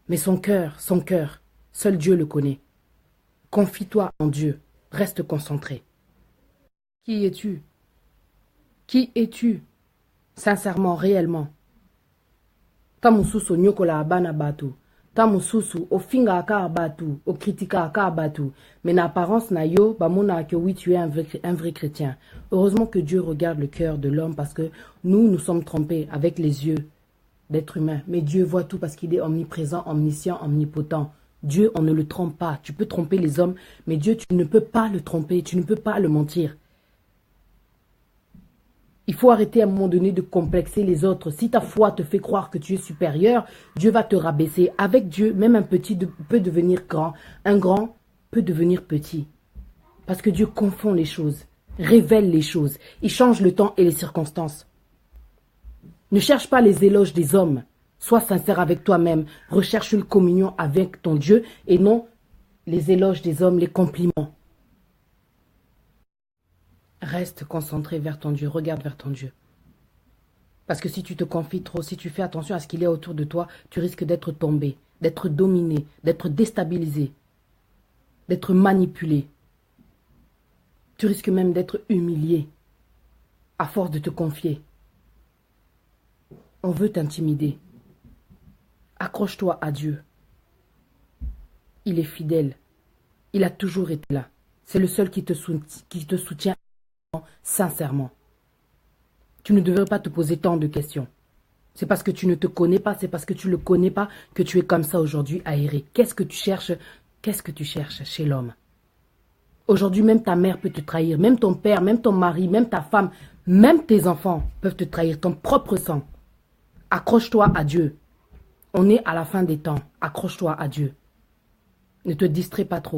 A: Mais son cœur, seul Dieu le connaît. Confie-toi en Dieu. Reste concentré. Qui es-tu? Qui es-tu? Sincèrement, réellement. Tamususu nyokola abana batu. Tamususu ofinga aka batu. O critica aka batu. Mais en apparence na yo, bamona que oui, tu es un vrai chrétien. Heureusement que Dieu regarde le cœur de l'homme parce que nous sommes trompés avec les yeux d'être humain. Mais Dieu voit tout parce qu'il est omniprésent, omniscient, omnipotent. Dieu, on ne le trompe pas. Tu peux tromper les hommes, mais Dieu, tu ne peux pas le tromper, tu ne peux pas le mentir. Il faut arrêter à un moment donné de complexer les autres. Si ta foi te fait croire que tu es supérieur, Dieu va te rabaisser. Avec Dieu, même un petit peut devenir grand. Un grand peut devenir petit. Parce que Dieu confond les choses, révèle les choses. Il change le temps et les circonstances. Ne cherche pas les éloges des hommes. Sois sincère avec toi-même. Recherche une communion avec ton Dieu et non les éloges des hommes, les compliments. Reste concentré vers ton Dieu, regarde vers ton Dieu. Parce que si tu te confies trop, si tu fais attention à ce qu'il y a autour de toi, tu risques d'être tombé, d'être dominé, d'être déstabilisé, d'être manipulé. Tu risques même d'être humilié à force de te confier. On veut t'intimider. Accroche-toi à Dieu. Il est fidèle. Il a toujours été là. C'est le seul qui te soutient sincèrement. Tu ne devrais pas te poser tant de questions. C'est parce que tu ne te connais pas, c'est parce que tu ne le connais pas que tu es comme ça aujourd'hui aéré. Qu'est-ce que tu cherches chez l'homme? Aujourd'hui, même ta mère peut te trahir, même ton père, même ton mari, même ta femme, même tes enfants peuvent te trahir, ton propre sang. Accroche-toi à Dieu. On est à la fin des temps. Accroche-toi à Dieu. Ne te distrais pas trop.